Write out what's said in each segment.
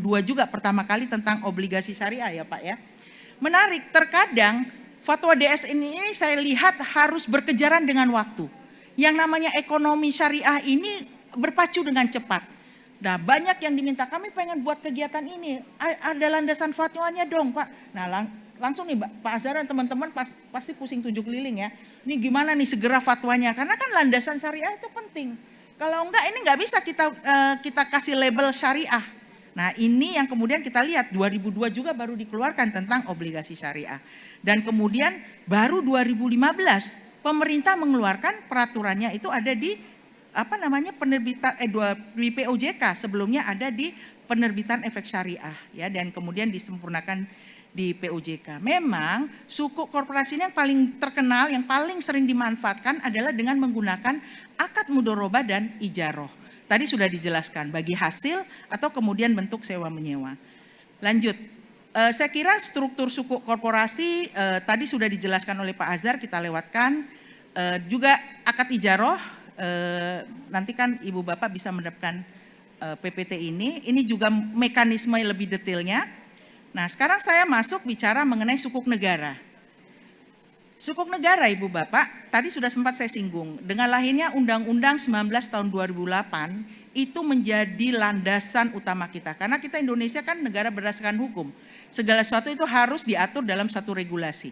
2002 juga pertama kali tentang obligasi syariah ya Pak ya. Menarik, terkadang fatwa DSN ini saya lihat harus berkejaran dengan waktu. Yang namanya ekonomi syariah ini berpacu dengan cepat. Nah banyak yang diminta, kami pengen buat kegiatan ini, ada landasan fatwanya dong Pak. Nah langsung nih Pak Azhar dan teman-teman pasti pusing 7 keliling ya. Ini gimana nih segera fatwanya, karena kan landasan syariah itu penting. Kalau enggak ini enggak bisa kita kasih label syariah. Nah ini yang kemudian kita lihat 2002 juga baru dikeluarkan tentang obligasi syariah. Dan kemudian baru 2015 pemerintah mengeluarkan peraturannya itu ada di penerbitan di POJK, sebelumnya ada di penerbitan efek syariah ya, dan kemudian disempurnakan di POJK. Memang sukuk korporasi ini yang paling terkenal, yang paling sering dimanfaatkan adalah dengan menggunakan akad mudharabah dan ijaroh. Tadi sudah dijelaskan bagi hasil atau kemudian bentuk sewa menyewa. Lanjut, saya kira struktur sukuk korporasi tadi sudah dijelaskan oleh Pak Azhar, kita lewatkan. Juga akad ijaroh, nanti kan Ibu Bapak bisa mendapatkan PPT ini juga mekanisme lebih detailnya. Nah sekarang saya masuk bicara mengenai sukuk negara. Sukuk negara Ibu Bapak, tadi sudah sempat saya singgung, dengan lahirnya Undang-Undang 19 tahun 2008 itu menjadi landasan utama kita. Karena kita Indonesia kan negara berdasarkan hukum, segala sesuatu itu harus diatur dalam satu regulasi.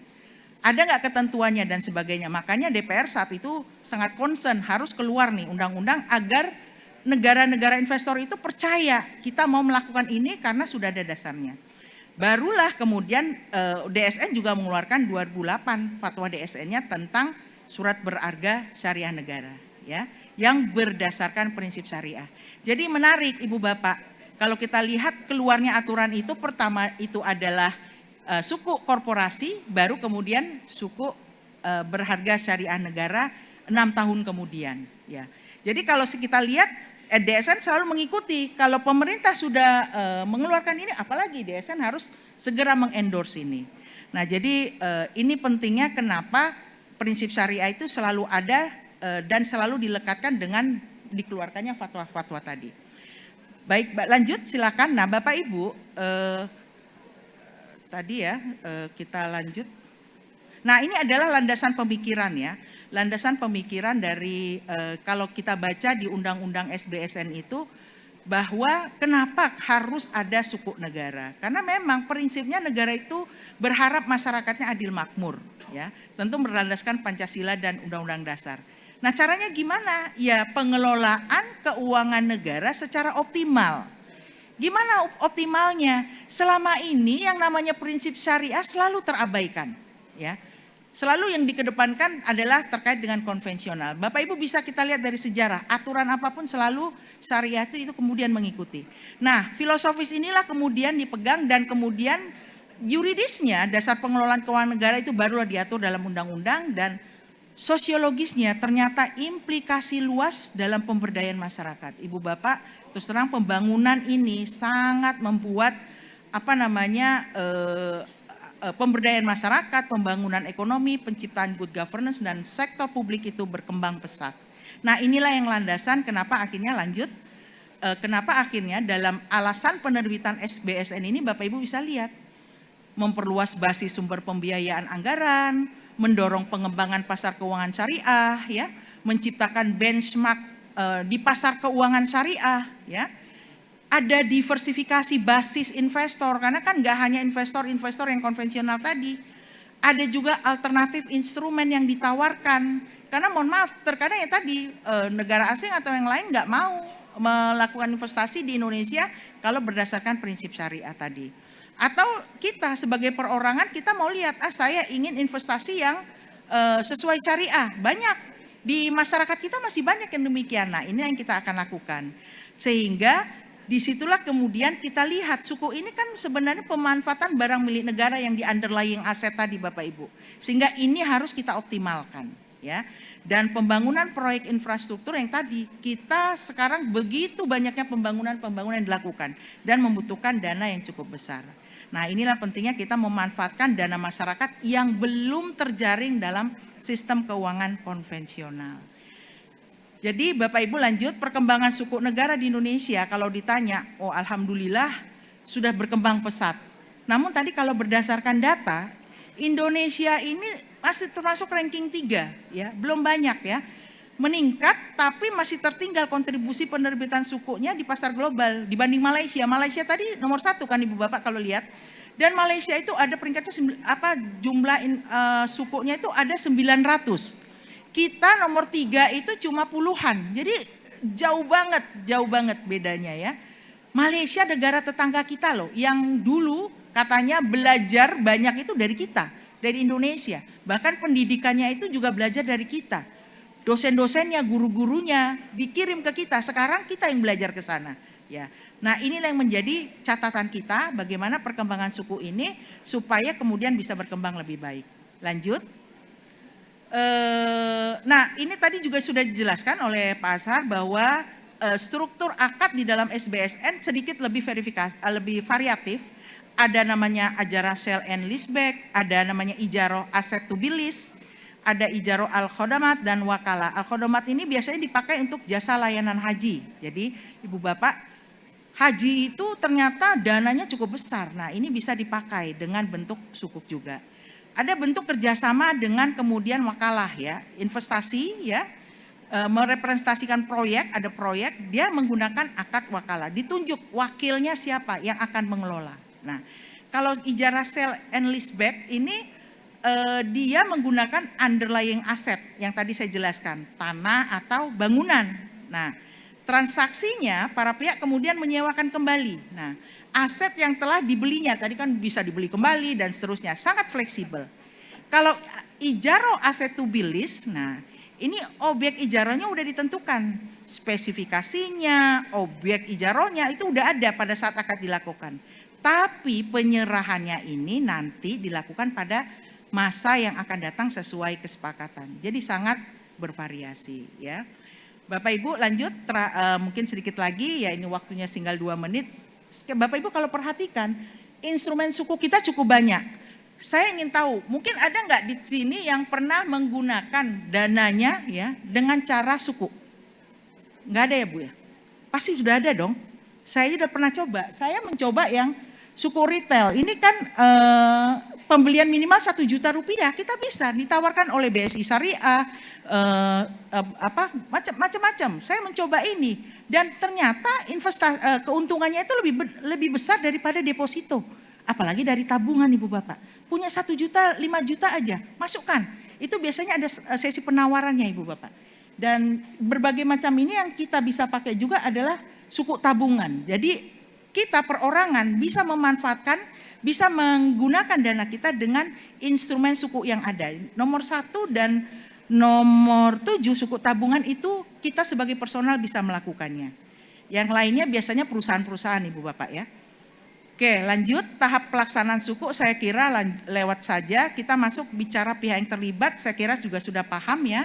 Ada nggak ketentuannya dan sebagainya, makanya DPR saat itu sangat concern harus keluar nih undang-undang agar negara-negara investor itu percaya kita mau melakukan ini karena sudah ada dasarnya. Barulah kemudian DSN juga mengeluarkan 2008 fatwa DSN-nya tentang surat berharga syariah negara ya, yang berdasarkan prinsip syariah. Jadi menarik Ibu Bapak, kalau kita lihat keluarnya aturan itu, pertama itu adalah sukuk korporasi, baru kemudian sukuk berharga syariah negara 6 tahun kemudian ya. Jadi kalau kita lihat DSN selalu mengikuti, kalau pemerintah sudah mengeluarkan ini, apalagi DSN harus segera mengendorse ini. Nah jadi ini pentingnya kenapa prinsip syariah itu selalu ada dan selalu dilekatkan dengan dikeluarkannya fatwa-fatwa tadi. Baik, lanjut silakan. Nah Bapak Ibu, tadi ya kita lanjut. Nah ini adalah landasan pemikiran ya. Landasan pemikiran dari kalau kita baca di Undang-Undang SBSN itu, bahwa kenapa harus ada sukuk negara. Karena memang prinsipnya negara itu berharap masyarakatnya adil makmur ya. Tentu berlandaskan Pancasila dan Undang-Undang Dasar. Nah caranya gimana? Ya pengelolaan keuangan negara secara optimal. Gimana optimalnya? Selama ini yang namanya prinsip syariah selalu terabaikan ya. Selalu yang dikedepankan adalah terkait dengan konvensional. Bapak Ibu bisa kita lihat dari sejarah, aturan apapun selalu syariah itu kemudian mengikuti. Nah filosofis inilah kemudian dipegang dan kemudian yuridisnya, dasar pengelolaan keuangan negara itu barulah diatur dalam undang-undang, dan sosiologisnya ternyata implikasi luas dalam pemberdayaan masyarakat. Ibu Bapak, terus terang pembangunan ini sangat membuat pemberdayaan masyarakat, pembangunan ekonomi, penciptaan good governance, dan sektor publik itu berkembang pesat. Nah inilah yang landasan kenapa akhirnya dalam alasan penerbitan SBSN ini Bapak Ibu bisa lihat, memperluas basis sumber pembiayaan anggaran, mendorong pengembangan pasar keuangan syariah, ya, menciptakan benchmark di pasar keuangan syariah, ya. Ada diversifikasi basis investor, karena kan nggak hanya investor-investor yang konvensional tadi, ada juga alternatif instrumen yang ditawarkan. Karena mohon maaf, terkadang ya tadi negara asing atau yang lain nggak mau melakukan investasi di Indonesia kalau berdasarkan prinsip syariah tadi. Atau kita sebagai perorangan kita mau lihat, saya ingin investasi yang sesuai syariah. Banyak di masyarakat kita masih banyak yang demikian. Nah ini yang kita akan lakukan. Sehingga disitulah kemudian kita lihat suku ini kan sebenarnya pemanfaatan barang milik negara yang di underlying aset tadi Bapak Ibu. Sehingga ini harus kita optimalkan ya. Dan pembangunan proyek infrastruktur yang tadi kita sekarang begitu banyaknya pembangunan yang dilakukan dan membutuhkan dana yang cukup besar. Nah inilah pentingnya kita memanfaatkan dana masyarakat yang belum terjaring dalam sistem keuangan konvensional. Jadi Bapak Ibu lanjut, perkembangan sukuk negara di Indonesia kalau ditanya, oh alhamdulillah sudah berkembang pesat. Namun tadi kalau berdasarkan data, Indonesia ini masih termasuk ranking 3 ya, belum banyak ya. Meningkat tapi masih tertinggal kontribusi penerbitan sukunya di pasar global dibanding Malaysia. Malaysia tadi nomor 1 kan Ibu Bapak kalau lihat. Dan Malaysia itu ada peringkatnya jumlah sukunya itu ada 900. Kita nomor 3 itu cuma puluhan. Jadi jauh banget bedanya ya. Malaysia negara tetangga kita loh, yang dulu katanya belajar banyak itu dari kita, dari Indonesia. Bahkan pendidikannya itu juga belajar dari kita. Dosen-dosennya, guru-gurunya dikirim ke kita, sekarang kita yang belajar ke sana. Ya. Nah inilah yang menjadi catatan kita bagaimana perkembangan suku ini supaya kemudian bisa berkembang lebih baik. Lanjut. Nah ini tadi juga sudah dijelaskan oleh Pak Ashar bahwa struktur akad di dalam SBSN sedikit lebih variatif. Ada namanya Ajarah Sale and Leaseback, ada namanya Ijaroh Asset to be Leased, ada Ijaroh Al-Khodamat dan Wakalah. Al-Khodamat ini biasanya dipakai untuk jasa layanan haji. Jadi Ibu Bapak, haji itu ternyata dananya cukup besar. Nah ini bisa dipakai dengan bentuk sukuk juga. Ada bentuk kerjasama dengan kemudian wakalah ya, investasi ya, merepresentasikan proyek, ada proyek, dia menggunakan akad wakalah. Ditunjuk wakilnya siapa yang akan mengelola. Nah kalau Ijarah Sale and Leaseback ini dia menggunakan underlying asset yang tadi saya jelaskan, tanah atau bangunan. Nah, transaksinya para pihak kemudian menyewakan kembali. Nah, aset yang telah dibelinya tadi kan bisa dibeli kembali dan seterusnya, sangat fleksibel. Kalau ijaroh aset to be leased, nah ini objek ijarohnya udah ditentukan, spesifikasinya, objek ijarohnya itu udah ada pada saat akad dilakukan. Tapi penyerahannya ini nanti dilakukan pada masa yang akan datang sesuai kesepakatan. Jadi sangat bervariasi ya. Bapak Ibu lanjut, mungkin sedikit lagi ya, ini waktunya tinggal 2 menit. Bapak Ibu kalau perhatikan instrumen suku kita cukup banyak. Saya ingin tahu mungkin ada nggak di sini yang pernah menggunakan dananya ya dengan cara suku? Nggak ada ya Bu ya? Pasti sudah ada dong. Saya sudah pernah coba, saya mencoba yang suku retail. Ini kan pembelian minimal 1 juta rupiah kita bisa ditawarkan oleh BSI Syariah, macam-macam. Saya mencoba ini dan ternyata keuntungannya itu lebih besar daripada deposito, apalagi dari tabungan Ibu Bapak. Punya 1 juta, 5 juta aja masukkan. Itu biasanya ada sesi penawarannya Ibu Bapak. Dan berbagai macam ini yang kita bisa pakai juga adalah suku tabungan. Jadi kita perorangan bisa memanfaatkan, bisa menggunakan dana kita dengan instrumen suku yang ada. Nomor 1 dan nomor 7 suku tabungan itu kita sebagai personal bisa melakukannya. Yang lainnya biasanya perusahaan-perusahaan Ibu Bapak ya. Oke lanjut, tahap pelaksanaan suku saya kira lewat saja. Kita masuk bicara pihak yang terlibat, saya kira juga sudah paham ya.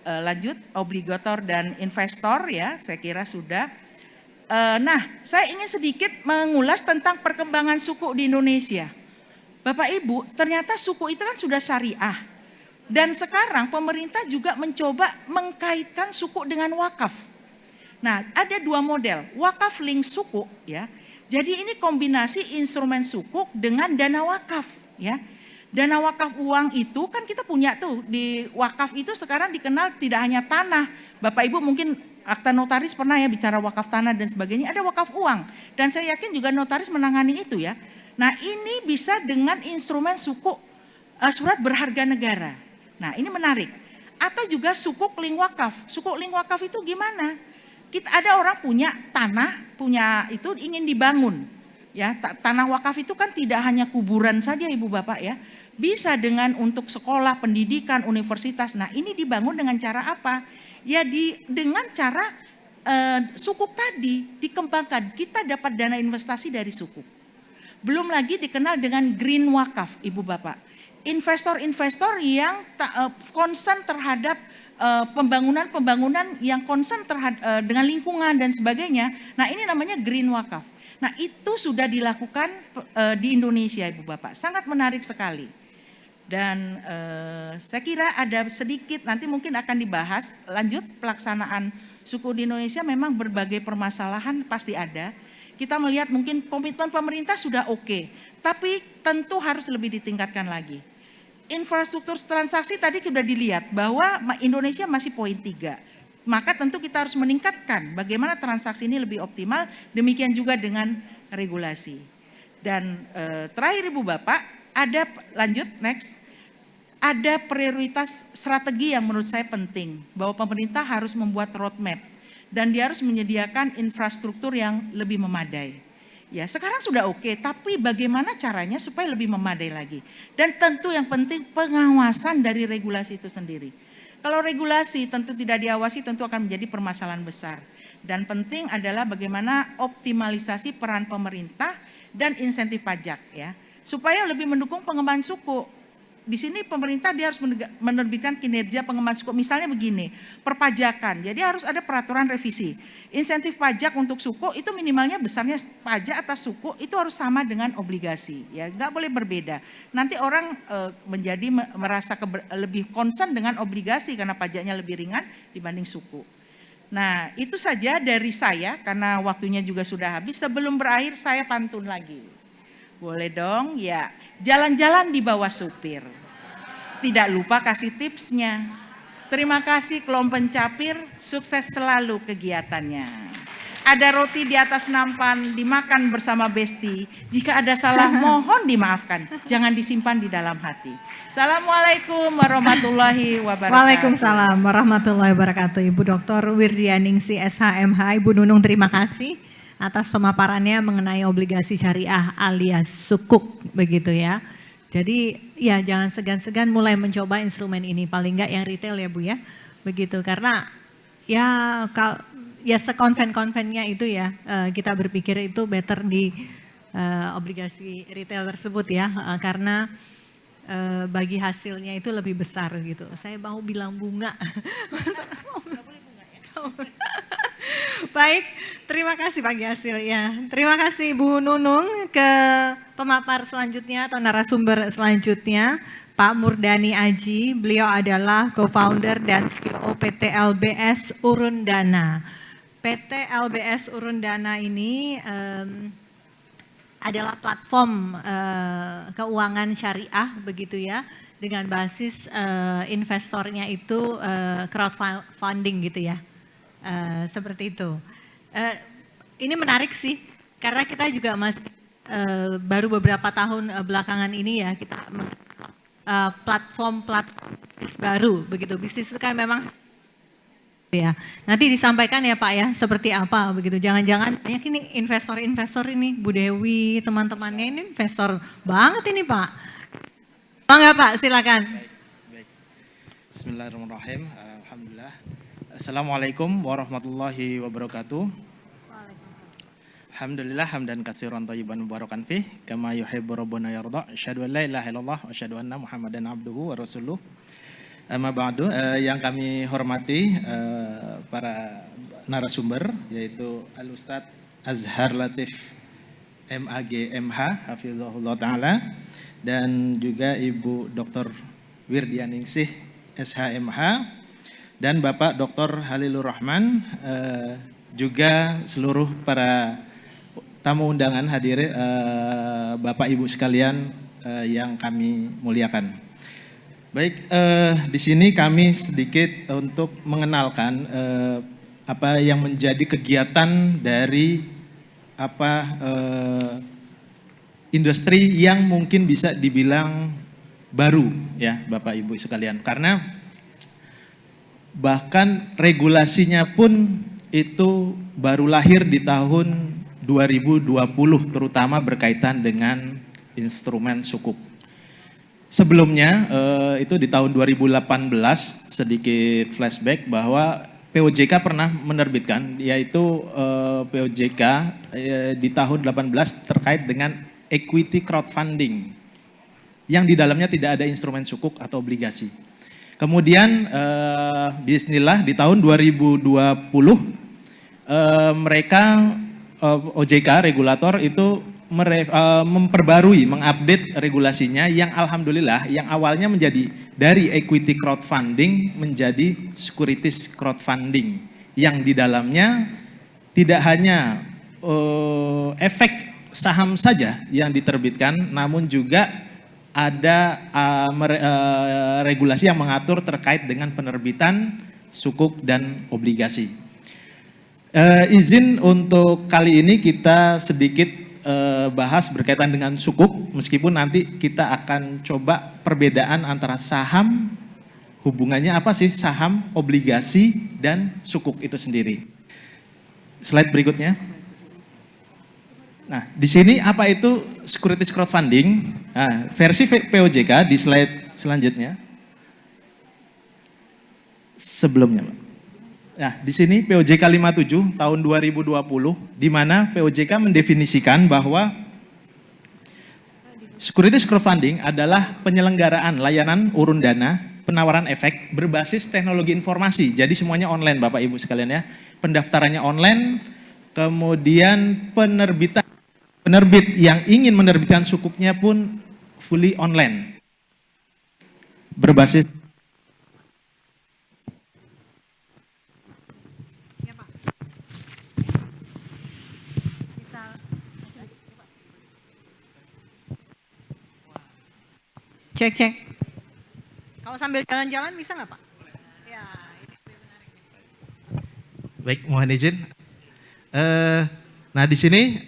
Lanjut, obligator dan investor ya, saya kira sudah. Nah, saya ingin sedikit mengulas tentang perkembangan suku di Indonesia. Bapak Ibu, ternyata suku itu kan sudah syariah. Dan sekarang pemerintah juga mencoba mengkaitkan suku dengan wakaf. Nah, ada 2 model, wakaf link suku ya. Jadi ini kombinasi instrumen suku dengan dana wakaf ya. Dana wakaf uang itu kan kita punya tuh, di wakaf itu sekarang dikenal tidak hanya tanah. Bapak Ibu mungkin akta notaris pernah ya bicara wakaf tanah dan sebagainya, ada wakaf uang. Dan saya yakin juga notaris menangani itu ya. Nah ini bisa dengan instrumen suku surat berharga negara. Nah ini menarik. Atau juga sukuk link wakaf. Sukuk link wakaf itu gimana? Ada orang punya tanah, punya itu ingin dibangun. Ya, tanah wakaf itu kan tidak hanya kuburan saja Ibu Bapak ya. Bisa dengan untuk sekolah, pendidikan, universitas. Nah ini dibangun dengan cara apa? Ya dengan cara sukuk tadi dikembangkan. Kita dapat dana investasi dari sukuk. Belum lagi dikenal dengan green wakaf Ibu Bapak. Investor-investor yang concern terhadap pembangunan yang concern dengan lingkungan dan sebagainya. Nah ini namanya green wakaf. Nah itu sudah dilakukan di Indonesia Ibu Bapak, sangat menarik sekali. Dan saya kira ada sedikit nanti mungkin akan dibahas lanjut pelaksanaan suku di Indonesia. Memang berbagai permasalahan pasti ada. kita melihat mungkin komitmen pemerintah sudah oke, tapi tentu harus lebih ditingkatkan lagi. Infrastruktur transaksi tadi sudah dilihat bahwa Indonesia masih poin 3. Maka tentu kita harus meningkatkan bagaimana transaksi ini lebih optimal, demikian juga dengan regulasi. Dan terakhir Ibu Bapak, ada prioritas strategi yang menurut saya penting, bahwa pemerintah harus membuat roadmap dan dia harus menyediakan infrastruktur yang lebih memadai. Ya, sekarang sudah oke, tapi bagaimana caranya supaya lebih memadai lagi? Dan tentu yang penting pengawasan dari regulasi itu sendiri. Kalau regulasi tentu tidak diawasi, tentu akan menjadi permasalahan besar. Dan penting adalah bagaimana optimalisasi peran pemerintah dan insentif pajak, ya, supaya lebih mendukung pengembangan suku. Di sini pemerintah dia harus menerbitkan kinerja pengembangan suku. Misalnya begini, perpajakan. Jadi harus ada peraturan revisi. Insentif pajak untuk suku itu minimalnya besarnya pajak atas suku itu harus sama dengan obligasi. Ya, nggak boleh berbeda. Nanti orang menjadi merasa lebih concern dengan obligasi karena pajaknya lebih ringan dibanding suku. Nah, itu saja dari saya karena waktunya juga sudah habis. Sebelum berakhir saya pantun lagi. Boleh dong? Ya. Jalan-jalan di bawah supir. Tidak lupa kasih tipsnya. Terima kasih kelompok pencapir, sukses selalu kegiatannya. Ada roti di atas nampan, dimakan bersama besti. Jika ada salah mohon dimaafkan, jangan disimpan di dalam hati. Assalamualaikum warahmatullahi wabarakatuh. Waalaikumsalam warahmatullahi wabarakatuh. Ibu Dr. Wirdianingsih SHMH. Ibu Nunung terima kasih atas pemaparannya mengenai obligasi syariah alias sukuk begitu ya. Jadi ya jangan segan-segan mulai mencoba instrumen ini, paling enggak yang retail ya Bu ya. Begitu karena ya sekonven-konvennya itu ya kita berpikir itu better di obligasi retail tersebut ya karena bagi hasilnya itu lebih besar gitu. Saya mau bilang bunga. Baik, terima kasih Pak Giasil ya. Terima kasih Bu Nunung. Ke pemapar selanjutnya atau narasumber selanjutnya Pak Murdani Aji. Beliau adalah co-founder dan CEO PT LBS Urundana. PT LBS Urundana ini adalah platform keuangan syariah begitu ya, dengan basis investornya itu crowdfunding gitu ya. Seperti itu. Ini menarik sih karena kita juga masih baru beberapa tahun belakangan ini ya kita platform baru begitu. Bisnis itu kan memang ya. Nanti disampaikan ya Pak ya seperti apa begitu. Jangan-jangan banyak ini investor ini Bu Dewi teman-temannya ini investor banget ini Pak. Bangga Pak, silakan. Baik. Bismillahirrahmanirrahim. Alhamdulillah. Assalamualaikum warahmatullahi wabarakatuh. Alhamdulillah hamdan katsiran thayyiban mubarakan fih kama yuhibbu rabbuna yarda. Asyhadu an la ilaha illallah wa asyhadu anna Muhammadan abduhu wa rasuluh. Amma ba'du, yang kami hormati para narasumber yaitu Al-Ustadz Azhar Latif MAG MH hafizahullah taala dan juga Ibu Dr. Wirdianingsih SHMH dan Bapak Dr. Halilur Rahman, juga seluruh para tamu undangan hadir, Bapak Ibu sekalian yang kami muliakan. Baik, di sini kami sedikit untuk mengenalkan apa yang menjadi kegiatan dari industri yang mungkin bisa dibilang baru ya Bapak Ibu sekalian, karena bahkan regulasinya pun itu baru lahir di tahun 2020 terutama berkaitan dengan instrumen sukuk. Sebelumnya itu di tahun 2018 sedikit flashback bahwa POJK pernah menerbitkan yaitu POJK di tahun 18 terkait dengan equity crowdfunding yang di dalamnya tidak ada instrumen sukuk atau obligasi. Kemudian bismillah di tahun 2020 mereka OJK regulator itu memperbarui, mengupdate regulasinya yang alhamdulillah yang awalnya menjadi dari equity crowdfunding menjadi securities crowdfunding yang di dalamnya tidak hanya efek saham saja yang diterbitkan, namun juga ada regulasi yang mengatur terkait dengan penerbitan sukuk dan obligasi. Izin untuk kali ini kita sedikit bahas berkaitan dengan sukuk, meskipun nanti kita akan coba perbedaan antara saham, hubungannya apa sih saham, obligasi, dan sukuk itu sendiri. Slide berikutnya. Nah, di sini apa itu securities crowdfunding? Nah, versi POJK di slide selanjutnya. Sebelumnya, Pak. Nah, di sini POJK 57 tahun 2020, di mana POJK mendefinisikan bahwa securities crowdfunding adalah penyelenggaraan layanan urun dana, penawaran efek berbasis teknologi informasi. Jadi semuanya online, Bapak Ibu sekalian ya. Pendaftarannya online, kemudian penerbit yang ingin menerbitkan sukuknya pun fully online. Berbasis Cek, cek. Kalau sambil jalan-jalan bisa nggak Pak? Ya, ini lebih menarik. Baik, mohon izin. Nah, di sini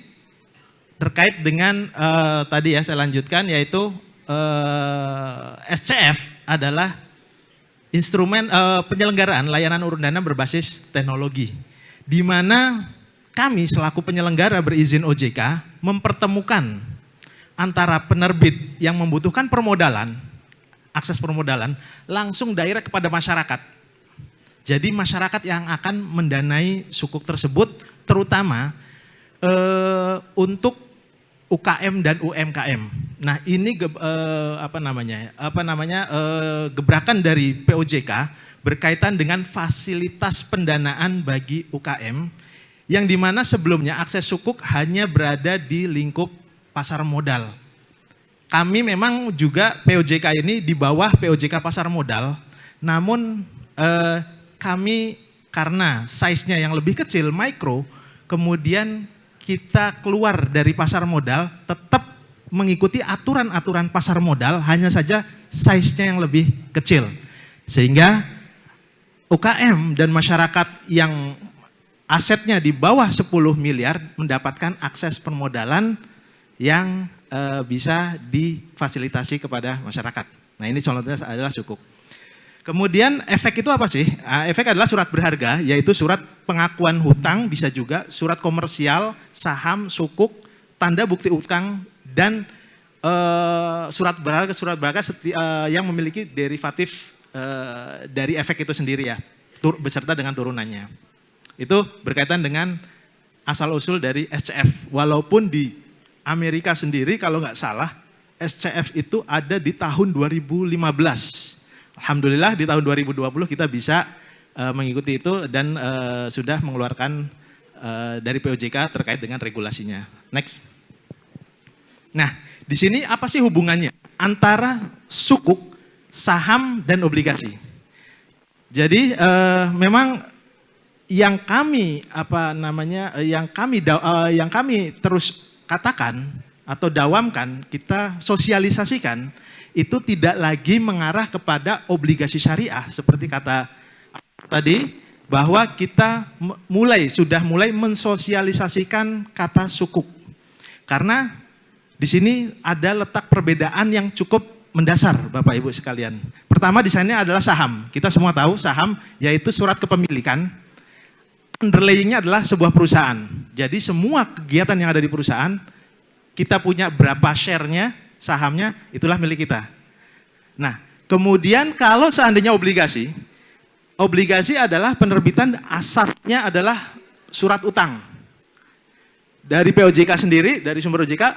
terkait dengan tadi ya saya lanjutkan, yaitu SCF adalah instrumen penyelenggaraan layanan urun dana berbasis teknologi, di mana kami selaku penyelenggara berizin OJK mempertemukan antara penerbit yang membutuhkan permodalan, akses permodalan, langsung direct kepada masyarakat. Jadi masyarakat yang akan mendanai sukuk tersebut, terutama untuk UKM dan UMKM. Nah, ini gebrakan dari POJK berkaitan dengan fasilitas pendanaan bagi UKM, yang dimana sebelumnya akses sukuk hanya berada di lingkup pasar modal. Kami memang juga POJK ini di bawah POJK pasar modal, namun kami karena size-nya yang lebih kecil, mikro, kemudian kita keluar dari pasar modal, tetap mengikuti aturan-aturan pasar modal, hanya saja size-nya yang lebih kecil. Sehingga UKM dan masyarakat yang asetnya di bawah 10 miliar mendapatkan akses permodalan yang bisa difasilitasi kepada masyarakat. Nah, ini contohnya adalah sukuk. Kemudian efek itu apa sih? Efek adalah surat berharga, yaitu surat pengakuan hutang, bisa juga surat komersial, saham, sukuk, tanda bukti utang, dan surat berharga yang memiliki derivatif dari efek itu sendiri ya, beserta dengan turunannya. Itu berkaitan dengan asal-usul dari SCF, walaupun di Amerika sendiri kalau nggak salah SCF itu ada di tahun 2015. Alhamdulillah di tahun 2020 kita bisa mengikuti itu dan sudah mengeluarkan dari POJK terkait dengan regulasinya. Next. Nah, di sini apa sih hubungannya antara sukuk, saham, dan obligasi? Jadi memang yang kami yang kami terus katakan atau dawamkan, kita sosialisasikan, itu tidak lagi mengarah kepada obligasi syariah seperti kata tadi, bahwa kita sudah mulai mensosialisasikan kata sukuk. Karena di sini ada letak perbedaan yang cukup mendasar Bapak Ibu sekalian. Pertama di sana adalah saham. Kita semua tahu saham yaitu surat kepemilikan. Underlayingnya adalah sebuah perusahaan. Jadi semua kegiatan yang ada di perusahaan, kita punya berapa share-nya, sahamnya, itulah milik kita. Nah, kemudian kalau seandainya obligasi adalah penerbitan asalnya adalah surat utang. Dari POJK sendiri, dari sumber OJK,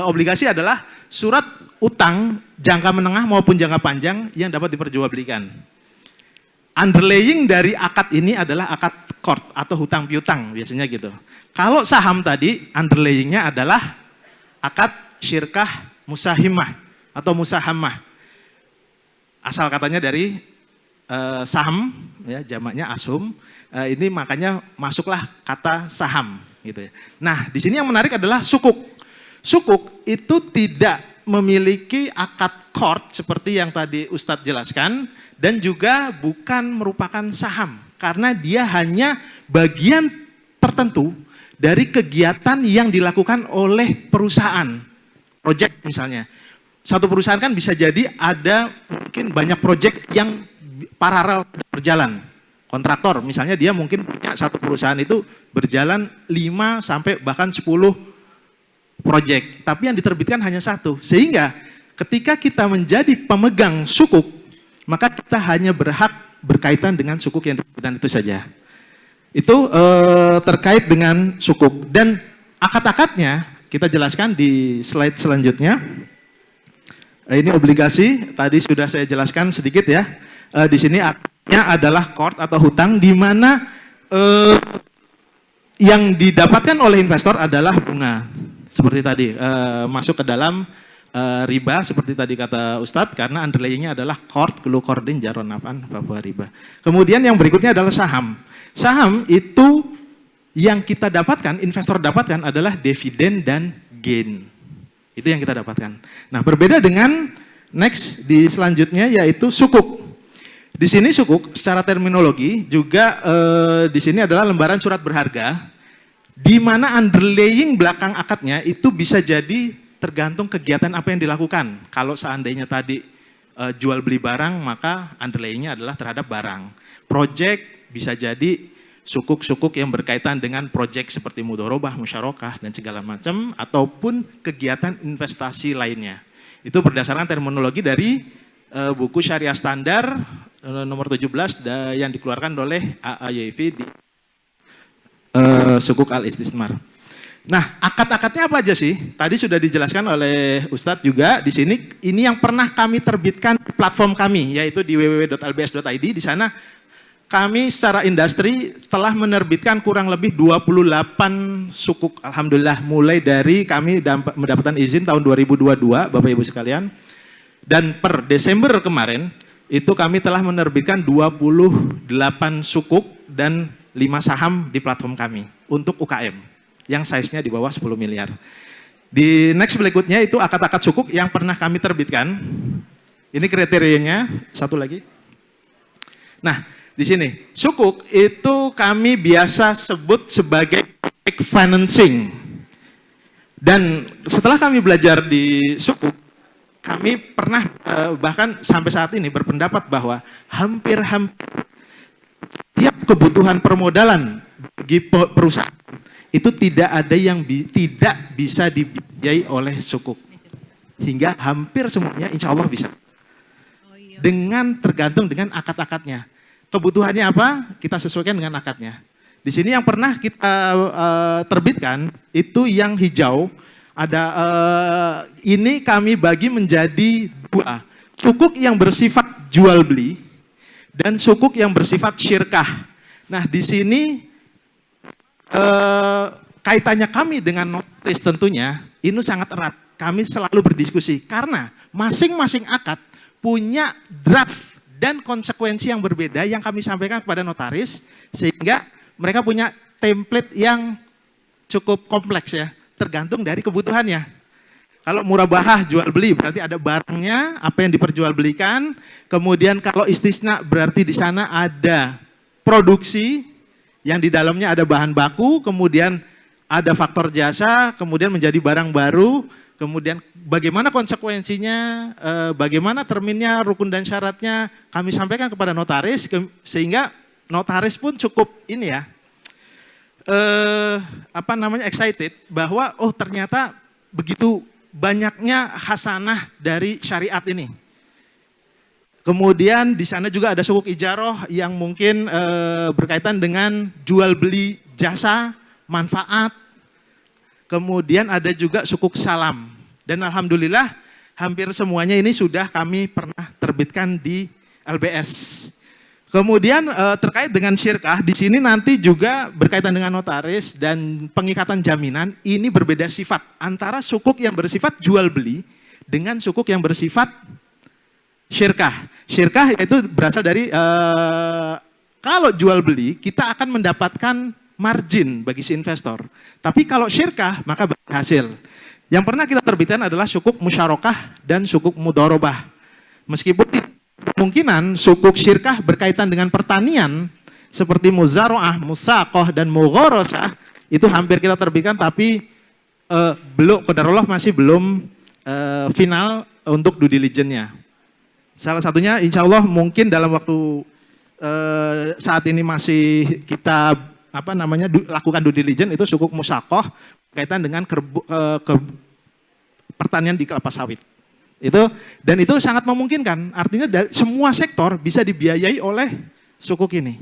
obligasi adalah surat utang jangka menengah maupun jangka panjang yang dapat diperjualbelikan. Underlaying dari akad ini adalah akad qard atau hutang piutang biasanya gitu. Kalau saham tadi underlayingnya adalah akad syirkah musahimah atau musahamah. Asal katanya dari saham, ya jamaknya ashum. Ini makanya masuklah kata saham. gitu ya. Nah, di sini yang menarik adalah sukuk. Sukuk itu tidak memiliki akad court seperti yang tadi Ustadz jelaskan, dan juga bukan merupakan saham karena dia hanya bagian tertentu dari kegiatan yang dilakukan oleh perusahaan. Project misalnya. Satu perusahaan kan bisa jadi ada mungkin banyak project yang paralel berjalan. Kontraktor misalnya dia mungkin punya satu perusahaan itu berjalan 5 sampai bahkan 10 project, tapi yang diterbitkan hanya satu. Sehingga ketika kita menjadi pemegang sukuk, maka kita hanya berhak berkaitan dengan sukuk yang diterbitkan itu saja. Itu terkait dengan sukuk. Dan akad-akadnya kita jelaskan di slide selanjutnya. Ini obligasi, tadi sudah saya jelaskan sedikit ya. Di sini akadnya adalah court atau hutang, di mana yang didapatkan oleh investor adalah bunga. Seperti tadi, masuk ke dalam riba, seperti tadi kata Ustadz, karena underlyingnya adalah court, kulu kordin, jaron nafan, bahwa riba. Kemudian yang berikutnya adalah saham. Saham itu yang kita dapatkan, investor dapatkan adalah dividen dan gain. Itu yang kita dapatkan. Nah, berbeda dengan next di selanjutnya yaitu sukuk. Di sini sukuk secara terminologi juga di sini adalah lembaran surat berharga, di mana underlying belakang akadnya itu bisa jadi tergantung kegiatan apa yang dilakukan. Kalau seandainya tadi jual beli barang, maka underlyingnya adalah terhadap barang. Project bisa jadi sukuk-sukuk yang berkaitan dengan project seperti mudharabah, musyarakah, dan segala macam, ataupun kegiatan investasi lainnya. Itu berdasarkan terminologi dari buku Syariah Standar nomor 17 yang dikeluarkan oleh AAYV di Sukuk Al-Istismar. Nah, akad-akadnya apa aja sih? Tadi sudah dijelaskan oleh Ustadz juga di sini. Ini yang pernah kami terbitkan di platform kami, yaitu di www.lbs.id. Di sana kami secara industri telah menerbitkan kurang lebih 28 sukuk, alhamdulillah, mulai dari kami mendapatkan izin tahun 2022, Bapak Ibu sekalian. Dan per Desember kemarin, itu kami telah menerbitkan 28 sukuk dan 5 saham di platform kami untuk UKM, yang size-nya di bawah 10 miliar. Di next berikutnya itu akad-akad sukuk yang pernah kami terbitkan. Ini kriterianya, satu lagi. Nah, di sini, sukuk itu kami biasa sebut sebagai financing. Dan setelah kami belajar di sukuk, kami pernah bahkan sampai saat ini berpendapat bahwa hampir tiap kebutuhan permodalan bagi perusahaan itu tidak ada yang tidak bisa dibiayai oleh sukuk. Hingga hampir semuanya insya Allah bisa. Dengan tergantung dengan akad-akadnya. Kebutuhannya apa? Kita sesuaikan dengan akadnya. Di sini yang pernah kita terbitkan itu yang hijau. Ada ini kami bagi menjadi 2. Sukuk yang bersifat jual beli dan sukuk yang bersifat syirkah. Nah, di sini kaitannya kami dengan notaris tentunya ini sangat erat. Kami selalu berdiskusi karena masing-masing akad punya draft dan konsekuensi yang berbeda yang kami sampaikan kepada notaris, sehingga mereka punya template yang cukup kompleks ya, tergantung dari kebutuhannya. Kalau murabahah jual beli berarti ada barangnya, apa yang diperjualbelikan. Kemudian kalau istisna berarti di sana ada produksi yang di dalamnya ada bahan baku, kemudian ada faktor jasa, kemudian menjadi barang baru. Kemudian bagaimana konsekuensinya, bagaimana terminnya, rukun dan syaratnya kami sampaikan kepada notaris, sehingga notaris pun cukup ini ya, excited bahwa oh ternyata begitu banyaknya hasanah dari syariat ini. Kemudian di sana juga ada sukuk ijaroh yang mungkin berkaitan dengan jual beli jasa, manfaat. Kemudian ada juga sukuk salam. Dan alhamdulillah hampir semuanya ini sudah kami pernah terbitkan di LBS. Kemudian terkait dengan syirkah, di sini nanti juga berkaitan dengan notaris dan pengikatan jaminan, ini berbeda sifat antara sukuk yang bersifat jual beli dengan sukuk yang bersifat syirkah. Syirkah itu berasal dari kalau jual beli kita akan mendapatkan margin bagi si investor. Tapi kalau syirkah, maka bagi hasil. Yang pernah kita terbitkan adalah sukuk musyarakah dan sukuk mudharabah. Meskipun kemungkinan sukuk syirkah berkaitan dengan pertanian, seperti muzara'ah, musaqah, dan mugharasah, itu hampir kita terbitkan, tapi belum, qadarullah masih belum final untuk due diligence-nya. Salah satunya insya Allah mungkin dalam waktu saat ini masih kita lakukan due diligence, itu sukuk musaqah berkaitan dengan pertanian di kelapa sawit. Dan itu sangat memungkinkan, artinya semua sektor bisa dibiayai oleh sukuk ini.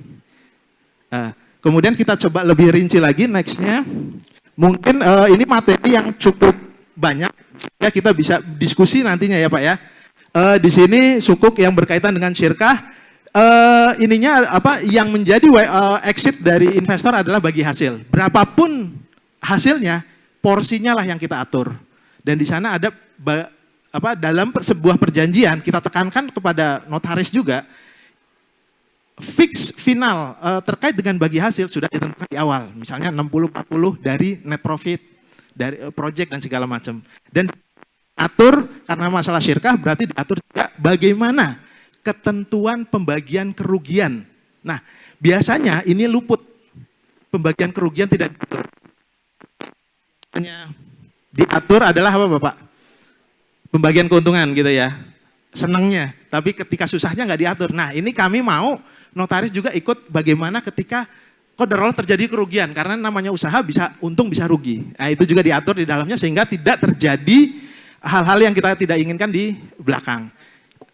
Kemudian kita coba lebih rinci lagi, nextnya. Mungkin ini materi yang cukup banyak, ya kita bisa diskusi nantinya ya Pak ya. Di sini sukuk yang berkaitan dengan syirkah, yang menjadi exit dari investor adalah bagi hasil. Berapapun hasilnya, porsinya lah yang kita atur. Dan di sana ada dalam sebuah perjanjian kita tekankan kepada notaris juga, fix final terkait dengan bagi hasil sudah ditentukan di awal. Misalnya 60-40 dari net profit, dari project dan segala macam. Dan atur karena masalah syirkah berarti diatur juga bagaimana ketentuan pembagian kerugian. Nah, biasanya ini luput. Pembagian kerugian tidak diatur. Hanya diatur adalah apa Bapak? Pembagian keuntungan gitu ya. Senangnya, tapi ketika susahnya nggak diatur. Nah, ini kami mau notaris juga ikut bagaimana ketika qadarullah terjadi kerugian, karena namanya usaha bisa untung bisa rugi. Nah, itu juga diatur di dalamnya sehingga tidak terjadi hal-hal yang kita tidak inginkan di belakang.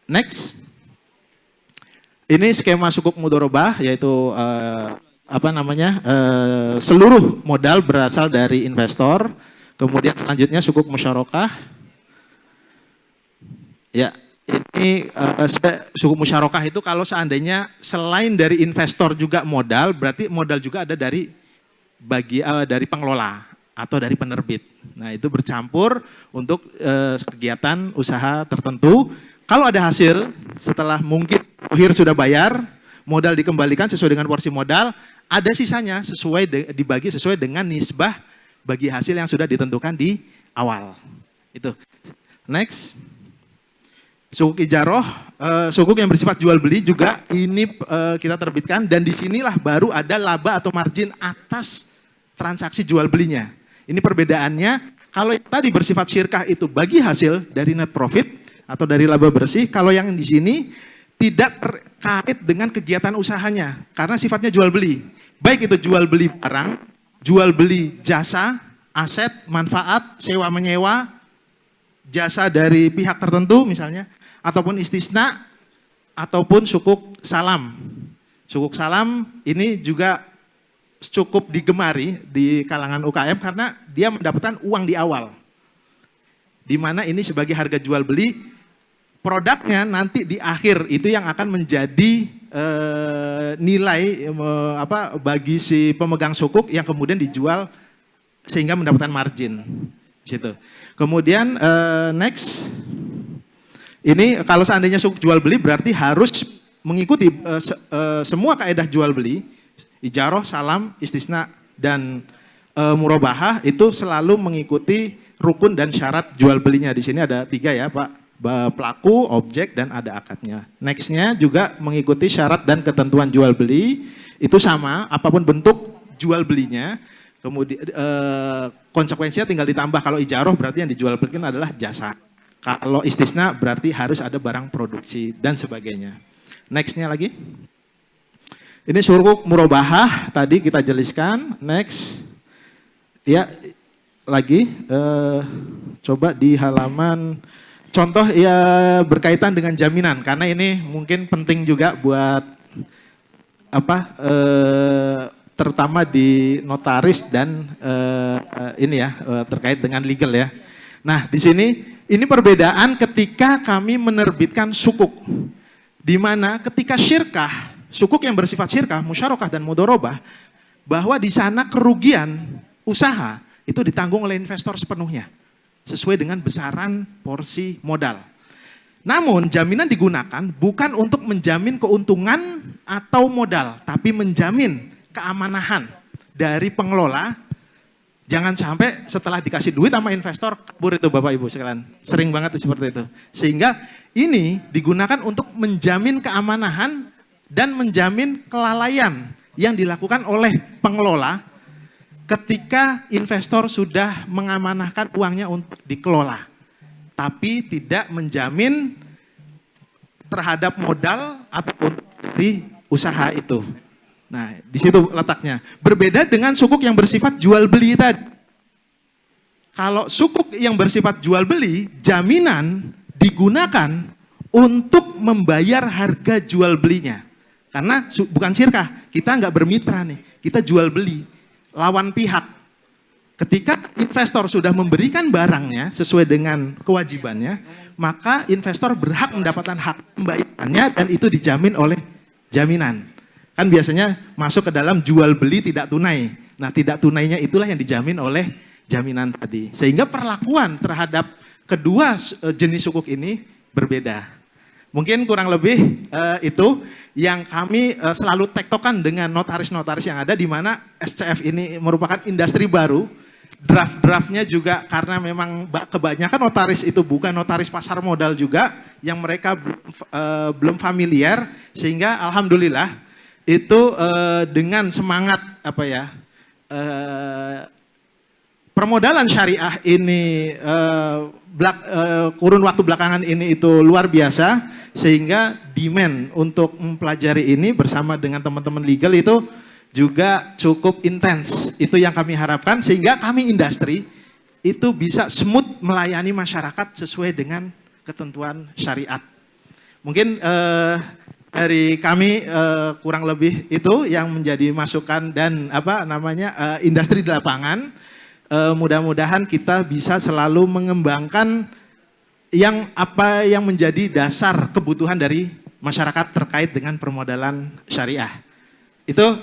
Next. Ini skema sukuk mudharabah, yaitu seluruh modal berasal dari investor. Kemudian selanjutnya sukuk musyarakah. Ya. Ini sukuk musyarakah itu kalau seandainya selain dari investor juga modal, berarti modal juga ada dari dari pengelola atau dari penerbit. Nah, itu bercampur untuk kegiatan usaha tertentu. Kalau ada hasil setelah mungkin akhir sudah bayar, modal dikembalikan sesuai dengan porsi modal, ada sisanya dibagi sesuai dengan nisbah bagi hasil yang sudah ditentukan di awal. Itu. Next. Sukuk ijaroh, sukuk yang bersifat jual beli juga ini kita terbitkan, dan disinilah baru ada laba atau margin atas transaksi jual belinya. Ini perbedaannya, kalau tadi bersifat syirkah itu bagi hasil dari net profit atau dari laba bersih, kalau yang di sini tidak terkait dengan kegiatan usahanya karena sifatnya jual beli. Baik itu jual beli barang, jual beli jasa, aset, manfaat, sewa menyewa, jasa dari pihak tertentu misalnya, ataupun istisna, ataupun sukuk salam. Sukuk salam ini juga cukup digemari di kalangan UKM karena dia mendapatkan uang di awal. Di mana ini sebagai harga jual beli, produknya nanti di akhir itu yang akan menjadi nilai bagi si pemegang sukuk yang kemudian dijual sehingga mendapatkan margin. Situ. Kemudian next. Ini kalau seandainya sukuk jual beli berarti harus mengikuti semua kaedah jual beli, ijaroh, salam, istisna, dan murabahah itu selalu mengikuti rukun dan syarat jual belinya. Di sini ada 3 ya Pak, pelaku, objek, dan ada akadnya. Nextnya juga mengikuti syarat dan ketentuan jual beli, itu sama, apapun bentuk jual belinya. Kemudian konsekuensinya tinggal ditambah, kalau ijaroh berarti yang dijual belikan adalah jasa. Kalau istisna berarti harus ada barang produksi dan sebagainya. Nextnya lagi. Ini sukuk murabahah tadi kita jelaskan. Next. Ya, lagi. Coba di halaman contoh ya berkaitan dengan jaminan. Karena ini mungkin penting juga buat terutama di notaris dan terkait dengan legal ya. Nah, di sini ini perbedaan ketika kami menerbitkan sukuk. Di mana ketika syirkah, sukuk yang bersifat syirkah, musyarakah dan mudharabah, bahwa di sana kerugian usaha itu ditanggung oleh investor sepenuhnya sesuai dengan besaran porsi modal. Namun jaminan digunakan bukan untuk menjamin keuntungan atau modal, tapi menjamin keamanahan dari pengelola, jangan sampai setelah dikasih duit sama investor kabur itu Bapak Ibu sekalian. Sering banget seperti itu. Sehingga ini digunakan untuk menjamin keamanan dan menjamin kelalaian yang dilakukan oleh pengelola ketika investor sudah mengamanahkan uangnya untuk dikelola. Tapi tidak menjamin terhadap modal ataupun dari usaha itu. Nah, di situ letaknya. Berbeda dengan sukuk yang bersifat jual beli tadi. Kalau sukuk yang bersifat jual beli, jaminan digunakan untuk membayar harga jual belinya. Karena bukan syirkah, kita nggak bermitra nih, kita jual beli, lawan pihak. Ketika investor sudah memberikan barangnya sesuai dengan kewajibannya, maka investor berhak mendapatkan hak pembayarannya dan itu dijamin oleh jaminan. Kan biasanya masuk ke dalam jual beli tidak tunai. Nah, tidak tunainya itulah yang dijamin oleh jaminan tadi. Sehingga perlakuan terhadap kedua jenis sukuk ini berbeda. Mungkin kurang lebih itu yang kami selalu tektokan dengan notaris-notaris yang ada, di mana SCF ini merupakan industri baru. Draft-draftnya juga karena memang kebanyakan notaris itu bukan notaris pasar modal juga, yang mereka belum familiar, sehingga alhamdulillah itu dengan semangat permodalan syariah ini kurun waktu belakangan ini itu luar biasa, sehingga demand untuk mempelajari ini bersama dengan teman-teman legal itu juga cukup intens. Itu yang kami harapkan, sehingga kami industri itu bisa smooth melayani masyarakat sesuai dengan ketentuan syariat. Mungkin dari kami kurang lebih itu yang menjadi masukan dan industri di lapangan. Mudah-mudahan kita bisa selalu mengembangkan yang menjadi dasar kebutuhan dari masyarakat terkait dengan permodalan syariah. Itu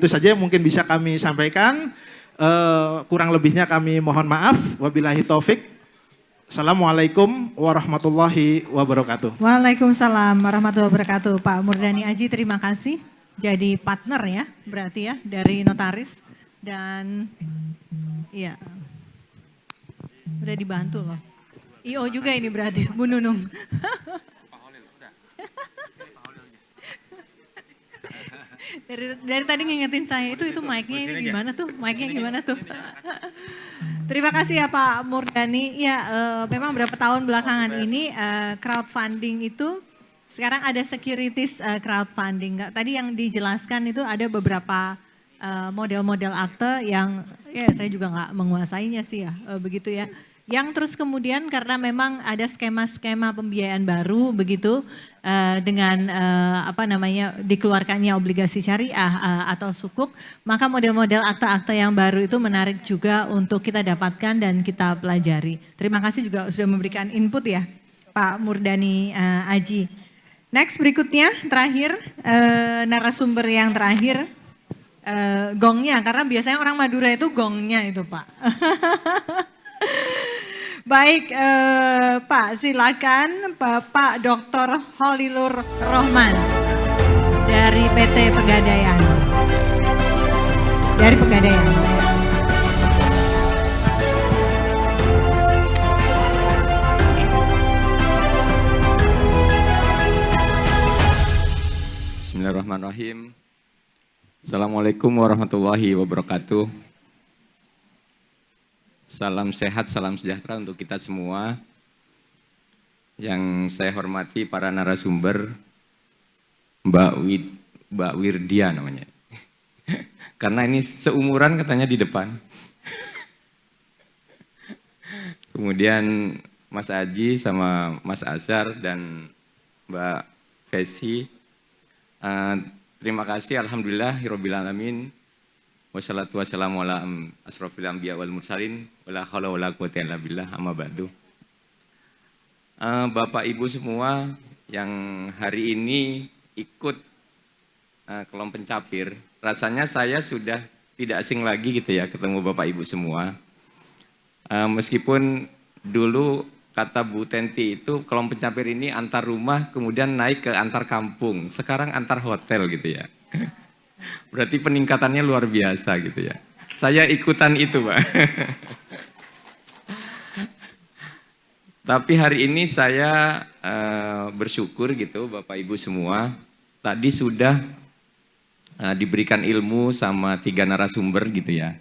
saja yang mungkin bisa kami sampaikan. Kurang lebihnya kami mohon maaf. Wabillahi taufik. Assalamualaikum warahmatullahi wabarakatuh. Waalaikumsalam warahmatullahi wabarakatuh. Pak Murdani Aji, terima kasih. Jadi partner ya, berarti ya, dari notaris. Dan iya, udah dibantu loh. IO juga ini berarti, Bu Nunung. Dari tadi ngingetin saya, itu mic-nya ini gimana tuh? Mic-nya gimana tuh? Terima kasih ya Pak Murdani. Ya, memang beberapa tahun belakangan ini crowdfunding itu sekarang ada securities crowdfunding. Tadi yang dijelaskan itu ada beberapa model-model akte yang ya saya juga nggak menguasainya sih ya, begitu ya. Yang terus kemudian karena memang ada skema-skema pembiayaan baru begitu dengan dikeluarkannya obligasi syariah atau sukuk, maka model-model akte-akte yang baru itu menarik juga untuk kita dapatkan dan kita pelajari. Terima kasih juga sudah memberikan input ya Pak Murdani Aji. Next berikutnya terakhir narasumber yang terakhir gongnya, karena biasanya orang Madura itu gongnya itu Pak. Baik, Pak, silakan Bapak Dr. Holilur Rohman dari PT Pegadaian. Dari Pegadaian. Bismillahirrahmanirrahim. Assalamualaikum warahmatullahi wabarakatuh. Salam sehat, salam sejahtera untuk kita semua. Yang saya hormati para narasumber, Mbak Wirdia namanya. Karena ini seumuran katanya di depan. Kemudian Mas Aji sama Mas Azhar dan Mbak Fesi. Terima kasih, alhamdulillahirabbil alamin. Wassalatu wassalamu ala asrofil anbiya wal mursalin wala haula wala quwwata illa billah, amma ba'du. Bapak Ibu semua yang hari ini ikut kelompok pencapir, rasanya saya sudah tidak asing lagi gitu ya ketemu Bapak Ibu semua. Meskipun dulu kata Bu Tenti itu kelompok pencapir ini antar rumah kemudian naik ke antar kampung, sekarang antar hotel gitu ya. Berarti peningkatannya luar biasa gitu ya. Saya ikutan itu, Pak. Tapi hari ini saya bersyukur gitu Bapak Ibu semua. Tadi sudah diberikan ilmu sama 3 narasumber gitu ya.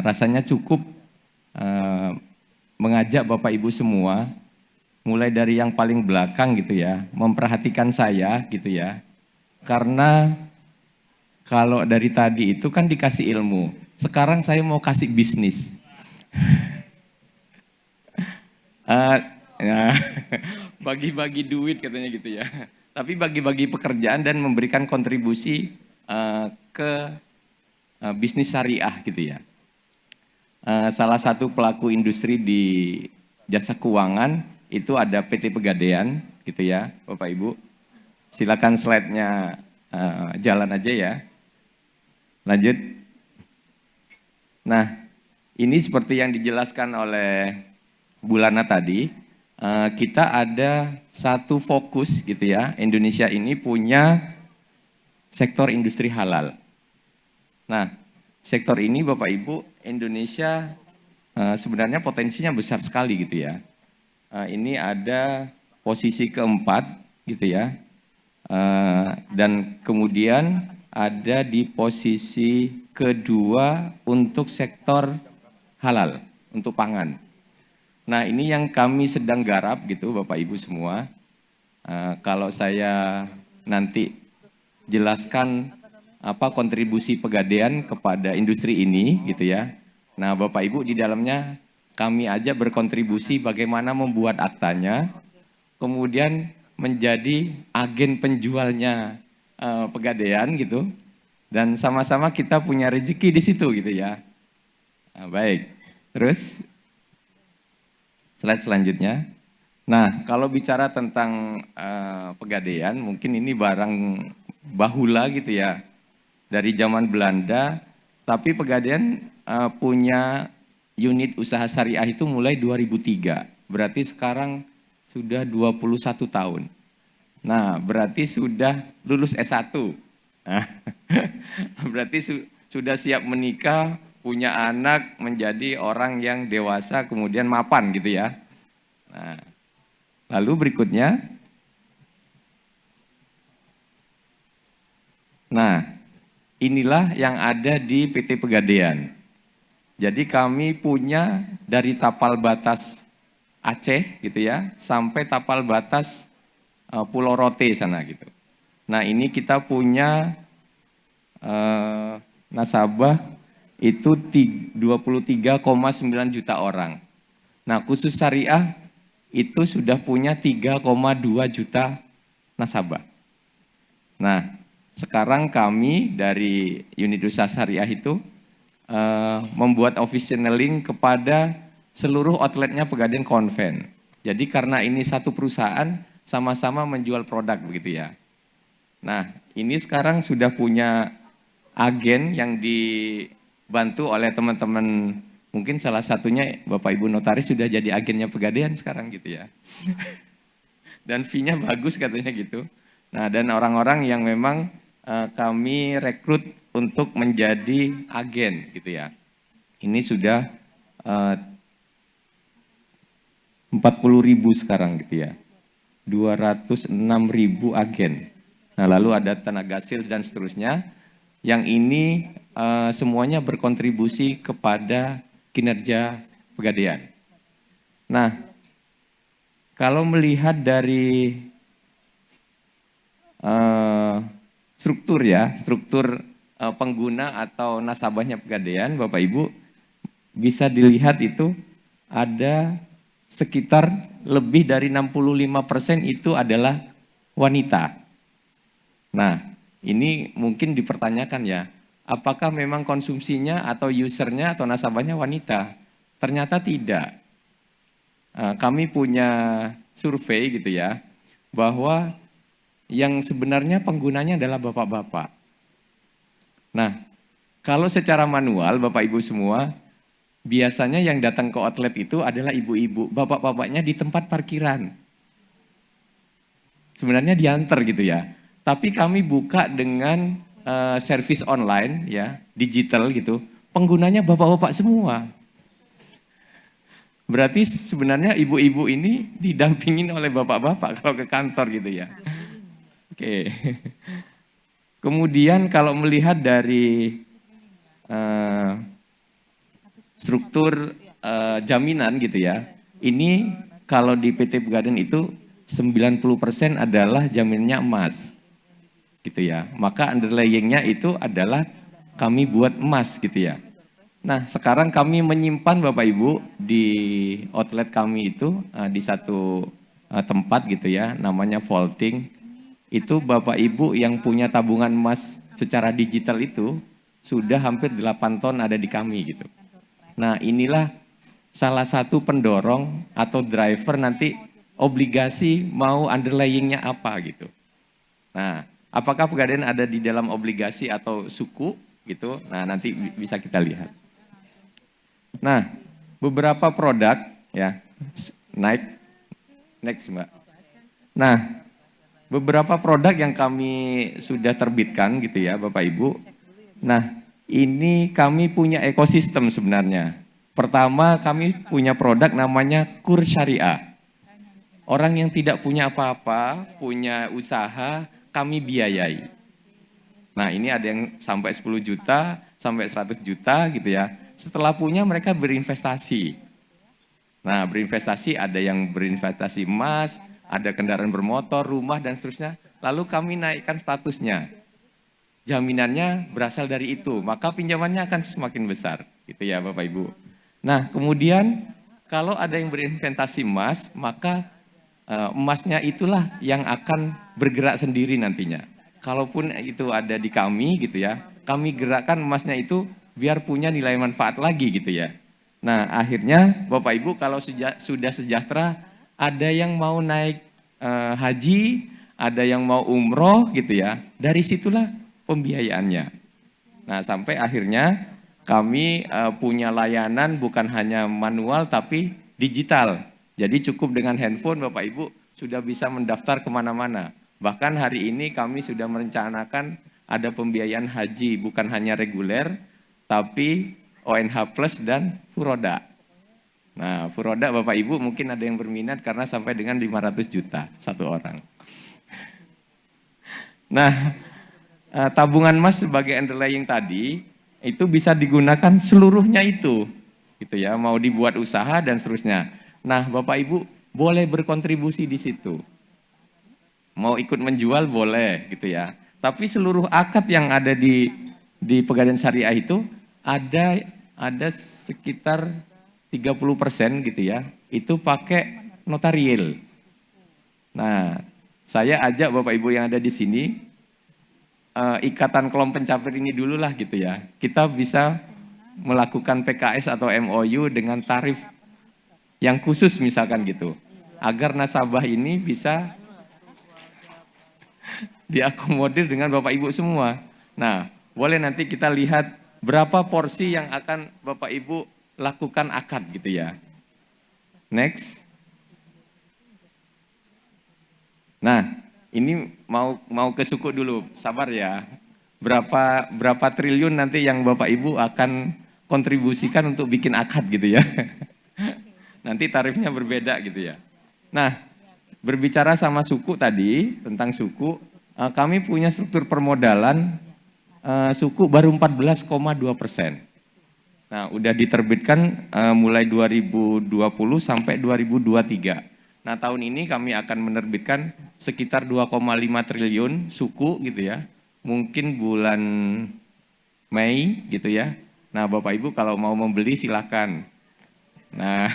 Rasanya cukup mengajak Bapak Ibu semua, mulai dari yang paling belakang gitu ya, memperhatikan saya gitu ya. Karena kalau dari tadi itu kan dikasih ilmu, sekarang saya mau kasih bisnis. Bagi-bagi duit katanya gitu ya. Tapi bagi-bagi pekerjaan dan memberikan kontribusi ke bisnis syariah gitu ya. Salah satu pelaku industri di jasa keuangan itu ada PT Pegadaian gitu ya, Bapak Ibu. Silakan slide-nya jalan aja ya. Lanjut. Nah, ini seperti yang dijelaskan oleh Bu Lana tadi, kita ada satu fokus gitu ya. Indonesia ini punya sektor industri halal. Nah, sektor ini Bapak Ibu, Indonesia sebenarnya potensinya besar sekali gitu ya. Ini ada posisi keempat gitu ya. Dan kemudian ada di posisi kedua untuk sektor halal, untuk pangan. Nah, ini yang kami sedang garap gitu Bapak Ibu semua. Kalau saya nanti jelaskan apa kontribusi Pegadaian kepada industri ini gitu ya. Nah, Bapak Ibu di dalamnya kami aja berkontribusi bagaimana membuat aktanya, kemudian menjadi agen penjualnya Pegadaian gitu, dan sama-sama kita punya rezeki di situ gitu ya. Nah, baik, terus slide selanjutnya. Nah, kalau bicara tentang Pegadaian, mungkin ini barang bahula gitu ya, dari zaman Belanda, tapi Pegadaian punya unit usaha syariah itu mulai 2003, berarti sekarang sudah 21 tahun. Nah, berarti sudah lulus S1. Nah, berarti sudah siap menikah, punya anak, menjadi orang yang dewasa, kemudian mapan gitu ya. Nah, lalu berikutnya. Nah, inilah yang ada di PT Pegadaian. Jadi kami punya dari tapal batas Aceh gitu ya, sampai tapal batas Pulau Rote sana gitu. Nah, ini kita punya nasabah itu 23,9 juta orang. Nah, khusus syariah itu sudah punya 3,2 juta nasabah. Nah, sekarang kami dari unit usaha syariah itu membuat officialing kepada seluruh outletnya Pegadaian Konven. Jadi karena ini satu perusahaan, sama-sama menjual produk begitu ya. Nah, ini sekarang sudah punya agen yang dibantu oleh teman-teman, mungkin salah satunya Bapak Ibu Notaris sudah jadi agennya Pegadaian sekarang gitu ya. Dan fee-nya bagus katanya gitu. Nah, dan orang-orang yang memang kami rekrut untuk menjadi agen gitu ya. Ini sudah 40.000 sekarang gitu ya. 206.000 agen. Nah, lalu ada tenaga sales dan seterusnya. Yang ini semuanya berkontribusi kepada kinerja Pegadaian. Nah, kalau melihat dari struktur ya, struktur pengguna atau nasabahnya Pegadaian, Bapak Ibu bisa dilihat itu ada sekitar lebih dari 65% itu adalah wanita. Nah, ini mungkin dipertanyakan ya, apakah memang konsumsinya atau usernya atau nasabahnya wanita? Ternyata tidak. Kami punya survei gitu ya, bahwa yang sebenarnya penggunanya adalah bapak-bapak. Nah, kalau secara manual Bapak Ibu semua, biasanya yang datang ke outlet itu adalah ibu-ibu, bapak-bapaknya di tempat parkiran. Sebenarnya diantar gitu ya. Tapi kami buka dengan service online ya, digital gitu, penggunanya bapak-bapak semua. Berarti sebenarnya ibu-ibu ini didampingin oleh bapak-bapak kalau ke kantor gitu ya. Oke. Kemudian kalau melihat dari struktur jaminan gitu ya, ini kalau di PT Pegadaian itu 90% adalah jaminannya emas gitu ya. Maka underlyingnya itu adalah kami buat emas gitu ya. Nah, sekarang kami menyimpan Bapak Ibu di outlet kami itu di satu tempat gitu ya, namanya vaulting. Itu Bapak Ibu yang punya tabungan emas secara digital itu sudah hampir 8 ton ada di kami gitu. Nah, inilah salah satu pendorong atau driver nanti obligasi mau underlyingnya apa gitu. Nah, apakah Pegadaian ada di dalam obligasi atau suku gitu? Nah, nanti bisa kita lihat. Nah, beberapa produk ya, next Mbak. Nah, beberapa produk yang kami sudah terbitkan gitu ya Bapak Ibu. Nah, ini kami punya ekosistem sebenarnya. Pertama, kami punya produk namanya Kur Syariah. Orang yang tidak punya apa-apa, punya usaha, kami biayai. Nah, ini ada yang sampai 10 juta, sampai 100 juta gitu ya. Setelah punya mereka berinvestasi. Nah, berinvestasi ada yang berinvestasi emas, ada kendaraan bermotor, rumah dan seterusnya. Lalu kami naikkan statusnya. Jaminannya berasal dari itu, maka pinjamannya akan semakin besar, gitu ya Bapak Ibu. Nah, kemudian kalau ada yang berinvestasi emas, maka emasnya itulah yang akan bergerak sendiri nantinya. Kalaupun itu ada di kami gitu ya, kami gerakkan emasnya itu biar punya nilai manfaat lagi gitu ya. Nah, akhirnya Bapak Ibu kalau sudah sejahtera, ada yang mau naik haji, ada yang mau umroh gitu ya. Dari situlah pembiayaannya. Nah, sampai akhirnya kami punya layanan bukan hanya manual tapi digital. Jadi cukup dengan handphone Bapak Ibu sudah bisa mendaftar kemana-mana. Bahkan hari ini kami sudah merencanakan ada pembiayaan haji bukan hanya reguler, tapi ONH Plus dan Furoda. Nah, Furoda Bapak Ibu mungkin ada yang berminat karena sampai dengan 500 juta satu orang. Nah, tabungan emas sebagai underlying tadi itu bisa digunakan seluruhnya itu, gitu ya, mau dibuat usaha dan seterusnya. Nah, Bapak Ibu boleh berkontribusi di situ. Mau ikut menjual boleh, gitu ya. Tapi seluruh akad yang ada di Pegadaian Syariah itu ada sekitar 30% gitu ya, itu pakai notarial. Nah, saya ajak Bapak Ibu yang ada di sini, ikatan kelompok pencapir ini dulu lah gitu ya. Kita bisa melakukan PKS atau MOU dengan tarif yang khusus misalkan gitu. Agar nasabah ini bisa diakomodir dengan Bapak Ibu semua. Nah, boleh nanti kita lihat berapa porsi yang akan Bapak Ibu lakukan akad gitu ya. Next. Nah, ini mau ke suku dulu, sabar ya. Berapa triliun nanti yang Bapak Ibu akan kontribusikan untuk bikin akad gitu ya. Nanti tarifnya berbeda gitu ya. Nah, berbicara sama suku tadi, tentang suku, kami punya struktur permodalan suku baru 14,2%. Nah, udah diterbitkan mulai 2020 sampai 2023. Nah, tahun ini kami akan menerbitkan sekitar 2,5 triliun suku gitu ya. Mungkin bulan Mei gitu ya. Nah, Bapak Ibu kalau mau membeli silakan. Nah,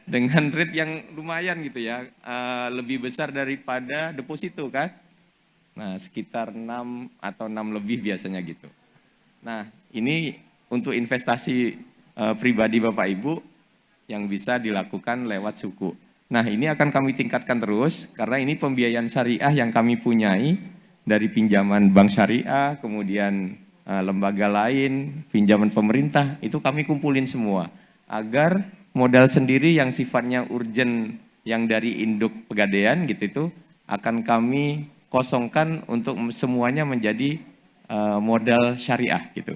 dengan rate yang lumayan gitu ya. Lebih besar daripada deposito kan. Nah, sekitar 6 atau 6 lebih biasanya gitu. Nah, ini untuk investasi pribadi Bapak Ibu yang bisa dilakukan lewat suku. Nah, ini akan kami tingkatkan terus karena ini pembiayaan syariah yang kami punyai dari pinjaman bank syariah, kemudian lembaga lain, pinjaman pemerintah, itu kami kumpulin semua agar modal sendiri yang sifatnya urgent yang dari induk Pegadaian gitu itu akan kami kosongkan untuk semuanya menjadi modal syariah gitu.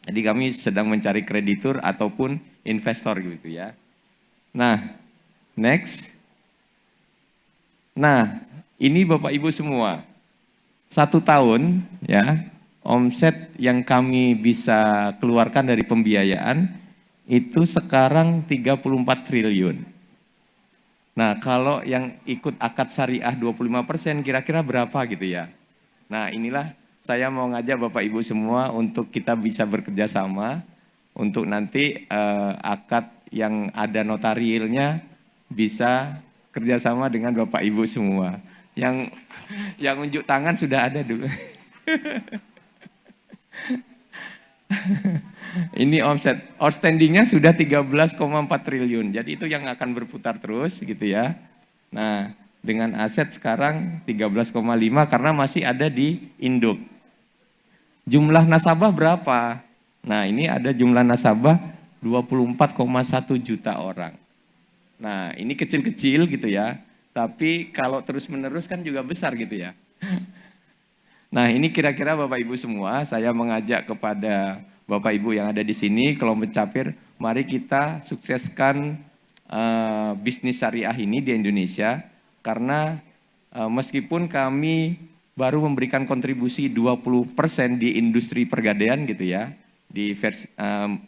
Jadi kami sedang mencari kreditur ataupun investor gitu ya. Nah, next. Nah, ini Bapak Ibu semua. 1 tahun ya, omset yang kami bisa keluarkan dari pembiayaan itu sekarang 34 triliun. Nah, kalau yang ikut akad syariah 25% kira-kira berapa gitu ya. Nah, inilah saya mau ngajak Bapak Ibu semua untuk kita bisa bekerja sama untuk nanti akad yang ada notarilnya bisa kerjasama dengan Bapak Ibu semua. Yang unjuk tangan sudah ada dulu. Ini omset outstandingnya sudah 13,4 triliun. Jadi itu yang akan berputar terus gitu ya. Nah, dengan aset sekarang 13,5 karena masih ada di induk. Jumlah nasabah berapa? Nah, ini ada jumlah nasabah 24,1 juta orang. Nah, ini kecil-kecil gitu ya. Tapi kalau terus-menerus kan juga besar gitu ya. Nah, ini kira-kira Bapak Ibu semua, saya mengajak kepada Bapak Ibu yang ada di sini, kelompok capir, mari kita sukseskan bisnis syariah ini di Indonesia, karena meskipun kami baru memberikan kontribusi 20% di industri pergadaian gitu ya,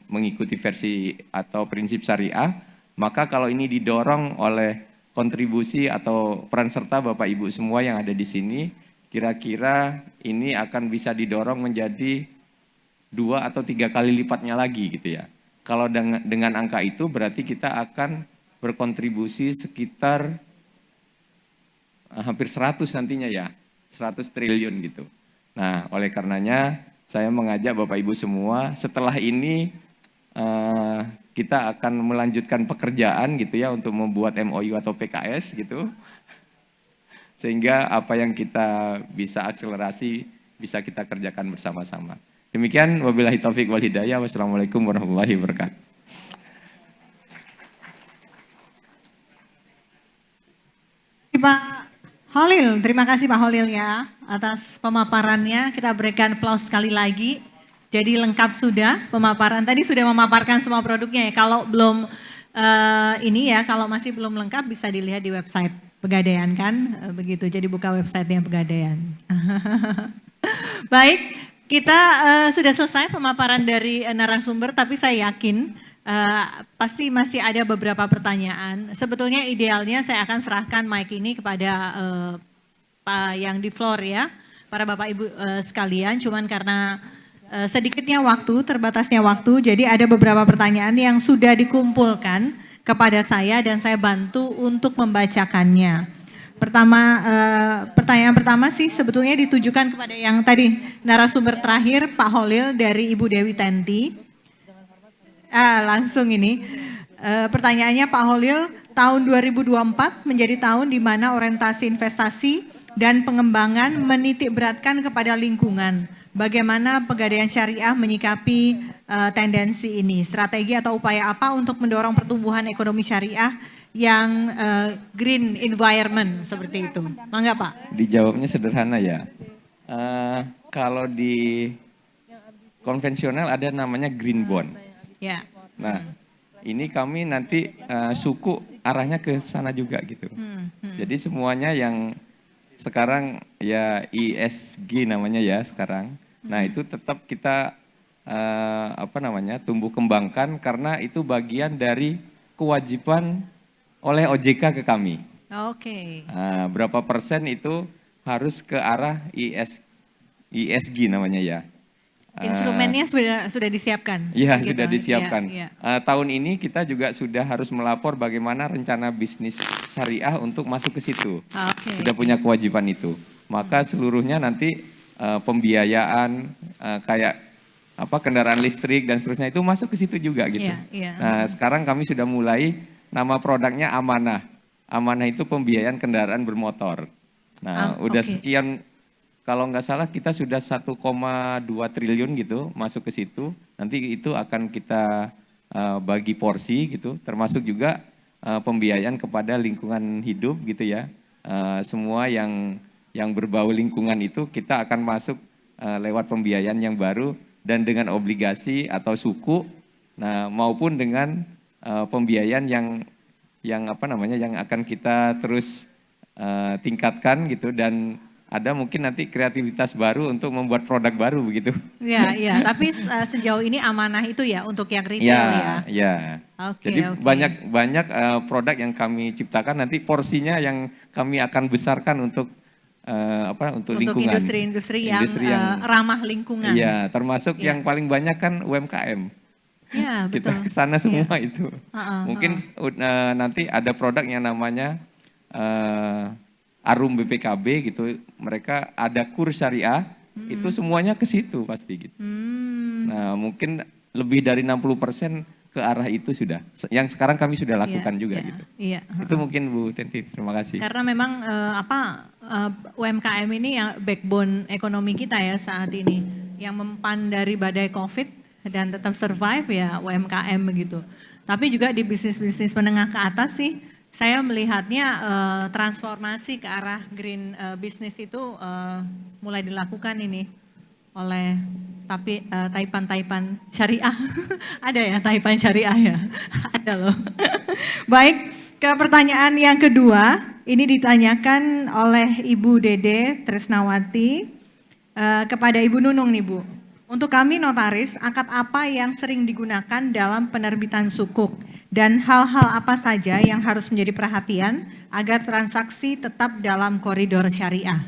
mengikuti versi atau prinsip syariah, maka kalau ini didorong oleh kontribusi atau peran serta Bapak Ibu semua yang ada di sini, kira-kira ini akan bisa didorong menjadi 2 atau 3 kali lipatnya lagi gitu ya. Kalau dengan angka itu berarti kita akan berkontribusi sekitar hampir 100 nantinya ya, 100 triliun gitu. Nah, oleh karenanya saya mengajak Bapak Ibu semua, setelah ini kita akan melanjutkan pekerjaan gitu ya untuk membuat MOU atau PKS gitu. Sehingga apa yang kita bisa akselerasi bisa kita kerjakan bersama-sama. Demikian, wabillahi taufik wal hidayah. Wassalamualaikum warahmatullahi wabarakatuh. Pak Holil, terima kasih Pak Holil ya atas pemaparannya. Kita berikan aplaus sekali lagi. Jadi lengkap sudah pemaparan. Tadi sudah memaparkan semua produknya ya. Kalau belum kalau masih belum lengkap bisa dilihat di website Pegadaian kan, begitu. Jadi buka websitenya Pegadaian. Baik, kita sudah selesai pemaparan dari narasumber, tapi saya yakin pasti masih ada beberapa pertanyaan. Sebetulnya idealnya saya akan serahkan mic ini kepada Pak yang di floor ya, para Bapak Ibu sekalian. Cuman karena sedikitnya waktu, terbatasnya waktu, jadi ada beberapa pertanyaan yang sudah dikumpulkan kepada saya dan saya bantu untuk membacakannya. Pertanyaan pertama sih sebetulnya ditujukan kepada yang tadi narasumber terakhir Pak Holil dari Ibu Dewi Tenti. Langsung ini pertanyaannya Pak Holil, tahun 2024 menjadi tahun di mana orientasi investasi dan pengembangan menitik beratkan kepada lingkungan. Bagaimana Pegadaian Syariah menyikapi tendensi ini? Strategi atau upaya apa untuk mendorong pertumbuhan ekonomi syariah yang green environment seperti itu? Mangga Pak. Dijawabnya sederhana ya. Kalau di konvensional ada namanya green bond. Ya. Nah, ini kami nanti suku arahnya ke sana juga gitu. Jadi semuanya yang sekarang ya ESG namanya ya sekarang. Nah, itu tetap kita tumbuh kembangkan karena itu bagian dari kewajiban oleh OJK ke kami. Oke. Berapa persen itu harus ke arah ESG namanya ya. Instrumennya sudah disiapkan. Iya, gitu. sudah disiapkan. Ya. Tahun ini kita juga sudah harus melapor bagaimana rencana bisnis syariah untuk masuk ke situ. Oke. Sudah punya kewajiban itu. Maka seluruhnya nanti pembiayaan kayak kendaraan listrik dan seterusnya itu masuk ke situ juga gitu. Iya. Nah, sekarang kami sudah mulai, nama produknya Amanah. Amanah itu pembiayaan kendaraan bermotor. Nah, udah sekian, kalau nggak salah kita sudah 1,2 triliun gitu masuk ke situ. Nanti itu akan kita bagi porsi gitu, termasuk juga pembiayaan kepada lingkungan hidup gitu ya. Semua yang yang berbau lingkungan itu kita akan masuk lewat pembiayaan yang baru dan dengan obligasi atau suku, nah maupun dengan pembiayaan yang apa namanya yang akan kita terus tingkatkan gitu, dan ada mungkin nanti kreativitas baru untuk membuat produk baru begitu. Ya, ya. Tapi sejauh ini amanah itu ya untuk yang retail ya. Ya. Oke, Jadi oke. banyak produk yang kami ciptakan, nanti porsinya yang kami akan besarkan untuk untuk Untuk lingkungan. industri-industri yang, yang ramah lingkungan. Iya, termasuk Iya. yang paling banyak kan UMKM. Ya, Kita betul. ke sana semua itu. Heeh, Mungkin nanti ada produk yang namanya Arum BPKB gitu. Mereka ada kurs syariah, itu semuanya ke situ pasti gitu. Hmm, Nah, mungkin lebih dari 60% ke arah itu sudah. Yang sekarang kami sudah lakukan iya, juga iya, gitu. Iya. Itu mungkin Bu Tenti, terima kasih. Karena memang UMKM ini yang backbone ekonomi kita ya saat ini, yang mempan dari badai COVID dan tetap survive ya UMKM begitu. Tapi juga di bisnis-bisnis menengah ke atas sih, saya melihatnya transformasi ke arah green business itu mulai dilakukan ini oleh Taipan Syariah. Ada ya Taipan Syariah ya? Ada loh. Baik, ke pertanyaan yang kedua, ini ditanyakan oleh Ibu Dede Tresnawati kepada Ibu Nunung nih Bu. Untuk kami notaris, akad apa yang sering digunakan dalam penerbitan sukuk dan hal-hal apa saja yang harus menjadi perhatian agar transaksi tetap dalam koridor syariah?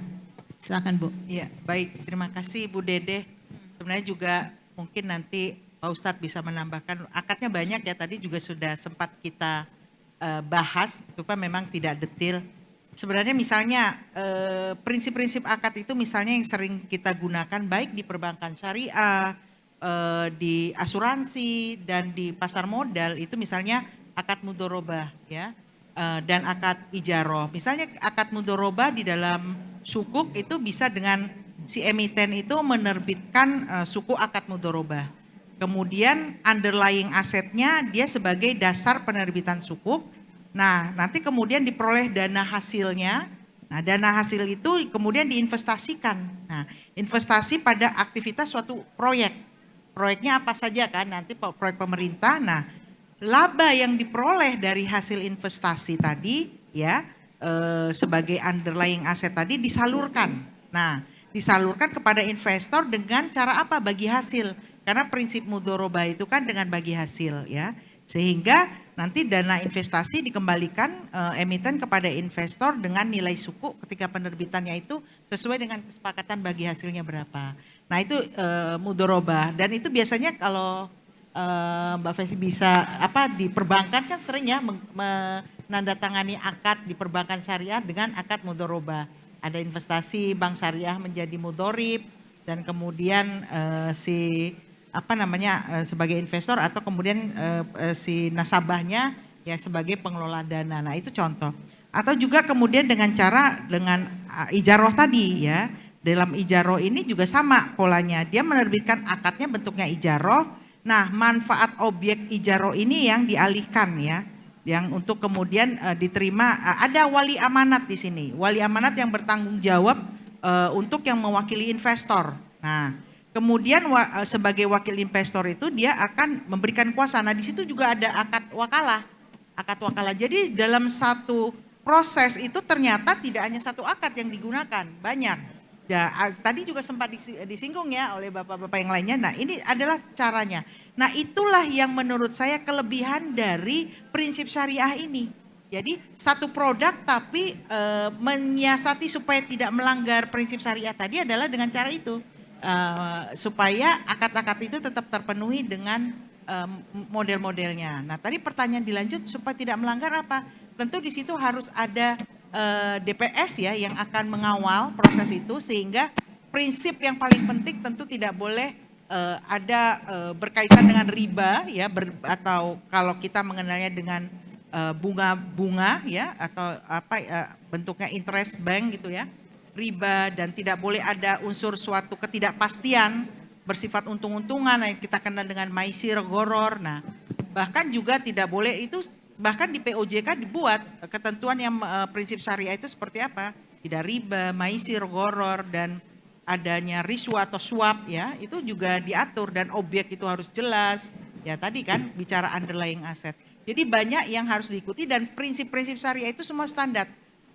Silakan Bu. Iya, baik. Terima kasih Bu Dede. Sebenarnya juga mungkin nanti Pak Ustadz bisa menambahkan, akadnya banyak ya, tadi juga sudah sempat kita bahas, itu Pak memang tidak detail. Sebenarnya misalnya prinsip-prinsip akad itu misalnya yang sering kita gunakan baik di perbankan syariah, di asuransi dan di pasar modal itu misalnya akad mudorobah ya, dan akad ijaroh. Misalnya akad mudorobah di dalam sukuk itu bisa dengan si emiten itu menerbitkan suku akad mudorobah. Kemudian underlying asetnya dia sebagai dasar penerbitan sukuk. Nah, nanti kemudian diperoleh dana hasilnya. Nah, dana hasil itu kemudian diinvestasikan. Nah, investasi pada aktivitas suatu proyek. Proyeknya apa saja kan? Nanti proyek pemerintah. Nah, laba yang diperoleh dari hasil investasi tadi ya sebagai underlying aset tadi disalurkan. Nah, disalurkan kepada investor dengan cara apa? Bagi hasil. Karena prinsip mudorobah itu kan dengan bagi hasil ya. Sehingga nanti dana investasi dikembalikan emiten kepada investor dengan nilai suku ketika penerbitannya itu sesuai dengan kesepakatan bagi hasilnya berapa. Nah itu mudorobah, dan itu biasanya kalau Mbak Fesi bisa di perbankan kan sering ya menandatangani akad di perbankan syariah dengan akad mudorobah. Ada investasi bank syariah menjadi mudorib dan kemudian sebagai investor atau kemudian si nasabahnya ya sebagai pengelola dana. Nah itu contoh. Atau juga kemudian dengan ijaroh tadi ya. Dalam ijaroh ini juga sama polanya. Dia menerbitkan akadnya bentuknya ijaroh. Nah manfaat objek ijaroh ini yang dialihkan ya. Yang untuk kemudian diterima, ada wali amanat di sini. Wali amanat yang bertanggung jawab untuk yang mewakili investor. Nah, kemudian sebagai wakil investor itu dia akan memberikan kuasa. Nah, di situ juga ada akad wakalah. Akad wakalah. Jadi dalam satu proses itu ternyata tidak hanya satu akad yang digunakan, banyak. Ya, tadi juga sempat disinggung ya oleh bapak-bapak yang lainnya. Nah, ini adalah caranya. Nah, itulah yang menurut saya kelebihan dari prinsip syariah ini. Jadi satu produk tapi menyiasati supaya tidak melanggar prinsip syariah tadi adalah dengan cara itu. Supaya akad-akad itu tetap terpenuhi dengan model-modelnya. Nah, tadi pertanyaan dilanjut supaya tidak melanggar apa? Tentu di situ harus ada DPS ya yang akan mengawal proses itu, sehingga prinsip yang paling penting tentu tidak boleh ada berkaitan dengan riba ya, atau kalau kita mengenalnya dengan bunga-bunga ya, atau bentuknya interest bank gitu ya, riba, dan tidak boleh ada unsur suatu ketidakpastian bersifat untung-untungan yang kita kenal dengan maisir, goror. Nah, bahkan juga tidak boleh itu, bahkan di POJK dibuat ketentuan yang prinsip syariah itu seperti apa? tidak riba, maisir, goror, dan adanya riswa atau suap ya, itu juga diatur dan objek itu harus jelas. Ya tadi kan bicara underlying aset. Jadi banyak yang harus diikuti dan prinsip-prinsip syariah itu semua standar.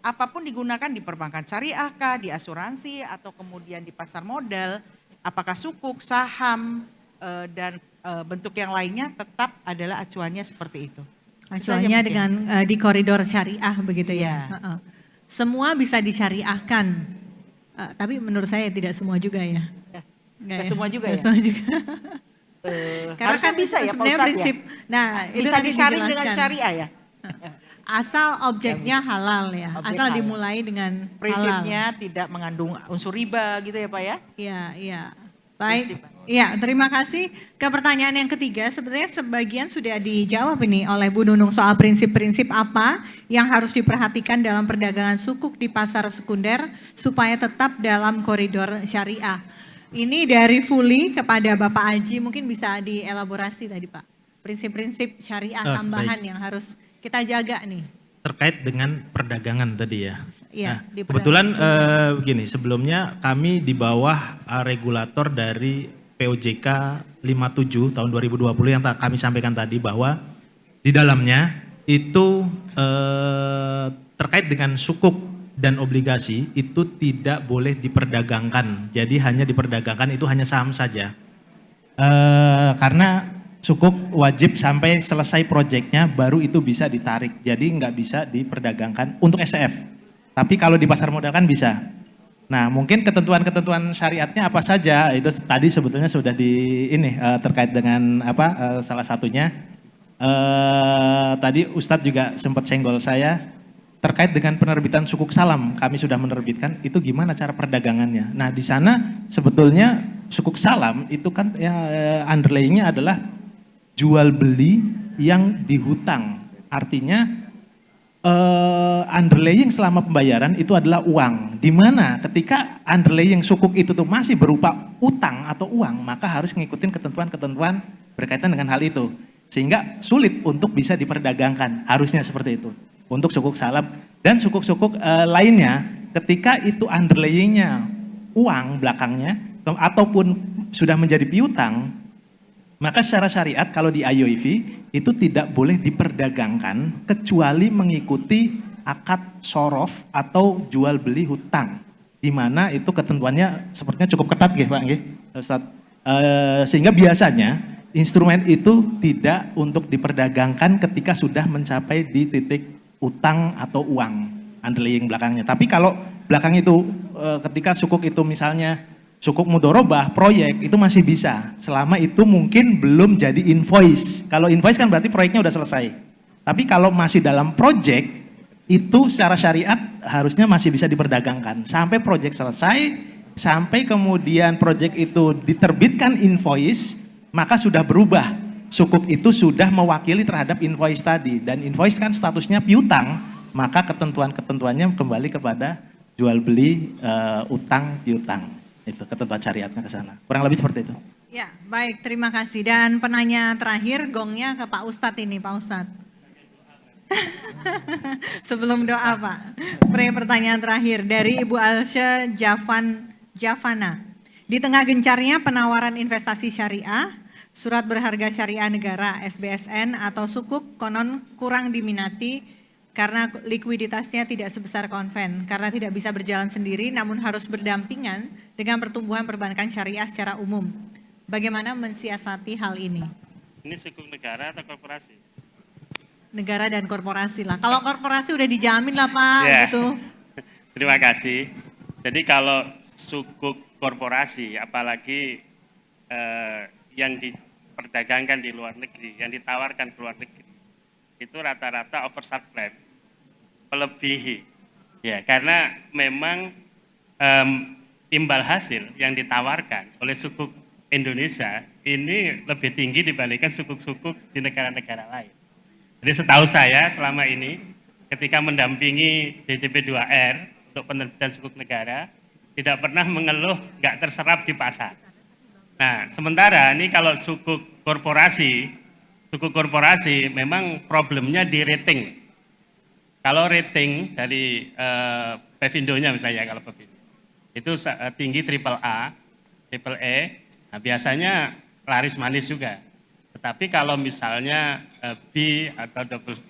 Apapun digunakan di perbankan syariah kah, di asuransi atau kemudian di pasar modal, apakah sukuk, saham, dan bentuk yang lainnya tetap adalah acuannya seperti itu. Acuannya dengan di koridor syariah begitu ya. Iya. Semua bisa disyariahkan, tapi menurut saya tidak semua juga ya. Nggak semua juga Nggak ya? semua juga. Karena Harusnya kan bisa ya Pak sebenarnya Ustadz ya? prinsip. Nah, itu Bisa tadi disaring dengan dijelaskan. syariah ya? Asal objeknya halal ya. Objek Asal halal. dimulai dengan Prinsipnya tidak mengandung unsur riba gitu ya Pak ya? Iya, iya. Baik. Prinsip. Iya, terima kasih. Ke pertanyaan yang ketiga, sebenarnya sebagian sudah dijawab ini oleh Bu Nunung soal prinsip-prinsip apa yang harus diperhatikan dalam perdagangan sukuk di pasar sekunder supaya tetap dalam koridor syariah. Ini dari Fuli kepada Bapak Aji, mungkin bisa dielaborasi tadi Pak. Prinsip-prinsip syariah tambahan yang harus kita jaga nih. Terkait dengan perdagangan tadi ya. Iya, Nah, di kebetulan perdagangan begini, sebelumnya kami di bawah regulator dari POJK 57 tahun 2020 yang kami sampaikan tadi bahwa di dalamnya itu terkait dengan sukuk dan obligasi itu tidak boleh diperdagangkan. Jadi hanya diperdagangkan itu hanya saham saja. Karena sukuk wajib sampai selesai proyeknya baru itu bisa ditarik. Jadi nggak bisa diperdagangkan untuk SCF. Tapi kalau di pasar modal kan bisa. Nah, mungkin ketentuan-ketentuan syariatnya apa saja itu tadi sebetulnya sudah terkait dengan salah satunya tadi Ustadz juga sempat senggol saya terkait dengan penerbitan sukuk salam. Kami sudah menerbitkan itu gimana cara perdagangannya. Nah, di sana sebetulnya sukuk salam itu kan underlying-nya adalah jual beli yang dihutang. Artinya underlying selama pembayaran itu adalah uang. Di mana ketika underlying sukuk itu tuh masih berupa utang atau uang, maka harus mengikuti ketentuan-ketentuan berkaitan dengan hal itu. Sehingga sulit untuk bisa diperdagangkan. Harusnya seperti itu. Untuk sukuk salam dan sukuk-sukuk lainnya, ketika itu underlying-nya uang belakangnya ataupun sudah menjadi piutang, maka secara syariat kalau di IOIV itu tidak boleh diperdagangkan kecuali mengikuti akad sorof atau jual beli hutang. Di mana itu ketentuannya sepertinya cukup ketat ya Pak Ustadz. Sehingga biasanya instrumen itu tidak untuk diperdagangkan ketika sudah mencapai di titik utang atau uang underlying belakangnya. Tapi kalau belakang itu ketika sukuk itu misalnya sukuk mudorobah, proyek itu masih bisa. Selama itu mungkin belum jadi invoice. Kalau invoice kan berarti proyeknya udah selesai. Tapi kalau masih dalam proyek, itu secara syariat harusnya masih bisa diperdagangkan. Sampai proyek selesai, sampai kemudian proyek itu diterbitkan invoice, maka sudah berubah. Sukuk itu sudah mewakili terhadap invoice tadi. Dan invoice kan statusnya piutang, maka ketentuan-ketentuannya kembali kepada jual beli utang piutang. Itu ketentuan syariatnya ke sana. Kurang lebih seperti itu. Ya, baik, terima kasih. Dan penanya terakhir gongnya ke Pak Ustadz ini, Pak Ustadz. Sebelum doa Pak, pertanyaan terakhir dari Ibu Alsya Javana. Di tengah gencarnya penawaran investasi syariah, surat berharga syariah negara SBSN atau sukuk konon kurang diminati karena likuiditasnya tidak sebesar konven, karena tidak bisa berjalan sendiri namun harus berdampingan dengan pertumbuhan perbankan syariah secara umum. Bagaimana mensiasati hal ini? Ini sukuk negara atau korporasi? Negara dan korporasi lah. Kalau korporasi udah dijamin lah Pak, Ya. gitu. Terima kasih. Jadi kalau sukuk korporasi, apalagi yang diperdagangkan di luar negeri, yang ditawarkan ke luar negeri, itu rata-rata oversubscribe, melebihi. Ya, karena memang imbal hasil yang ditawarkan oleh sukuk Indonesia ini lebih tinggi dibandingkan sukuk-sukuk di negara-negara lain. Jadi setahu saya selama ini ketika mendampingi DJP2R untuk penerbitan sukuk negara tidak pernah mengeluh nggak terserap di pasar. Nah, sementara ini kalau sukuk korporasi memang problemnya di rating. Kalau rating dari Pevindonya misalnya kalau Pevindo. Itu tinggi triple A, triple E, nah biasanya laris manis juga. Tetapi kalau misalnya B atau double B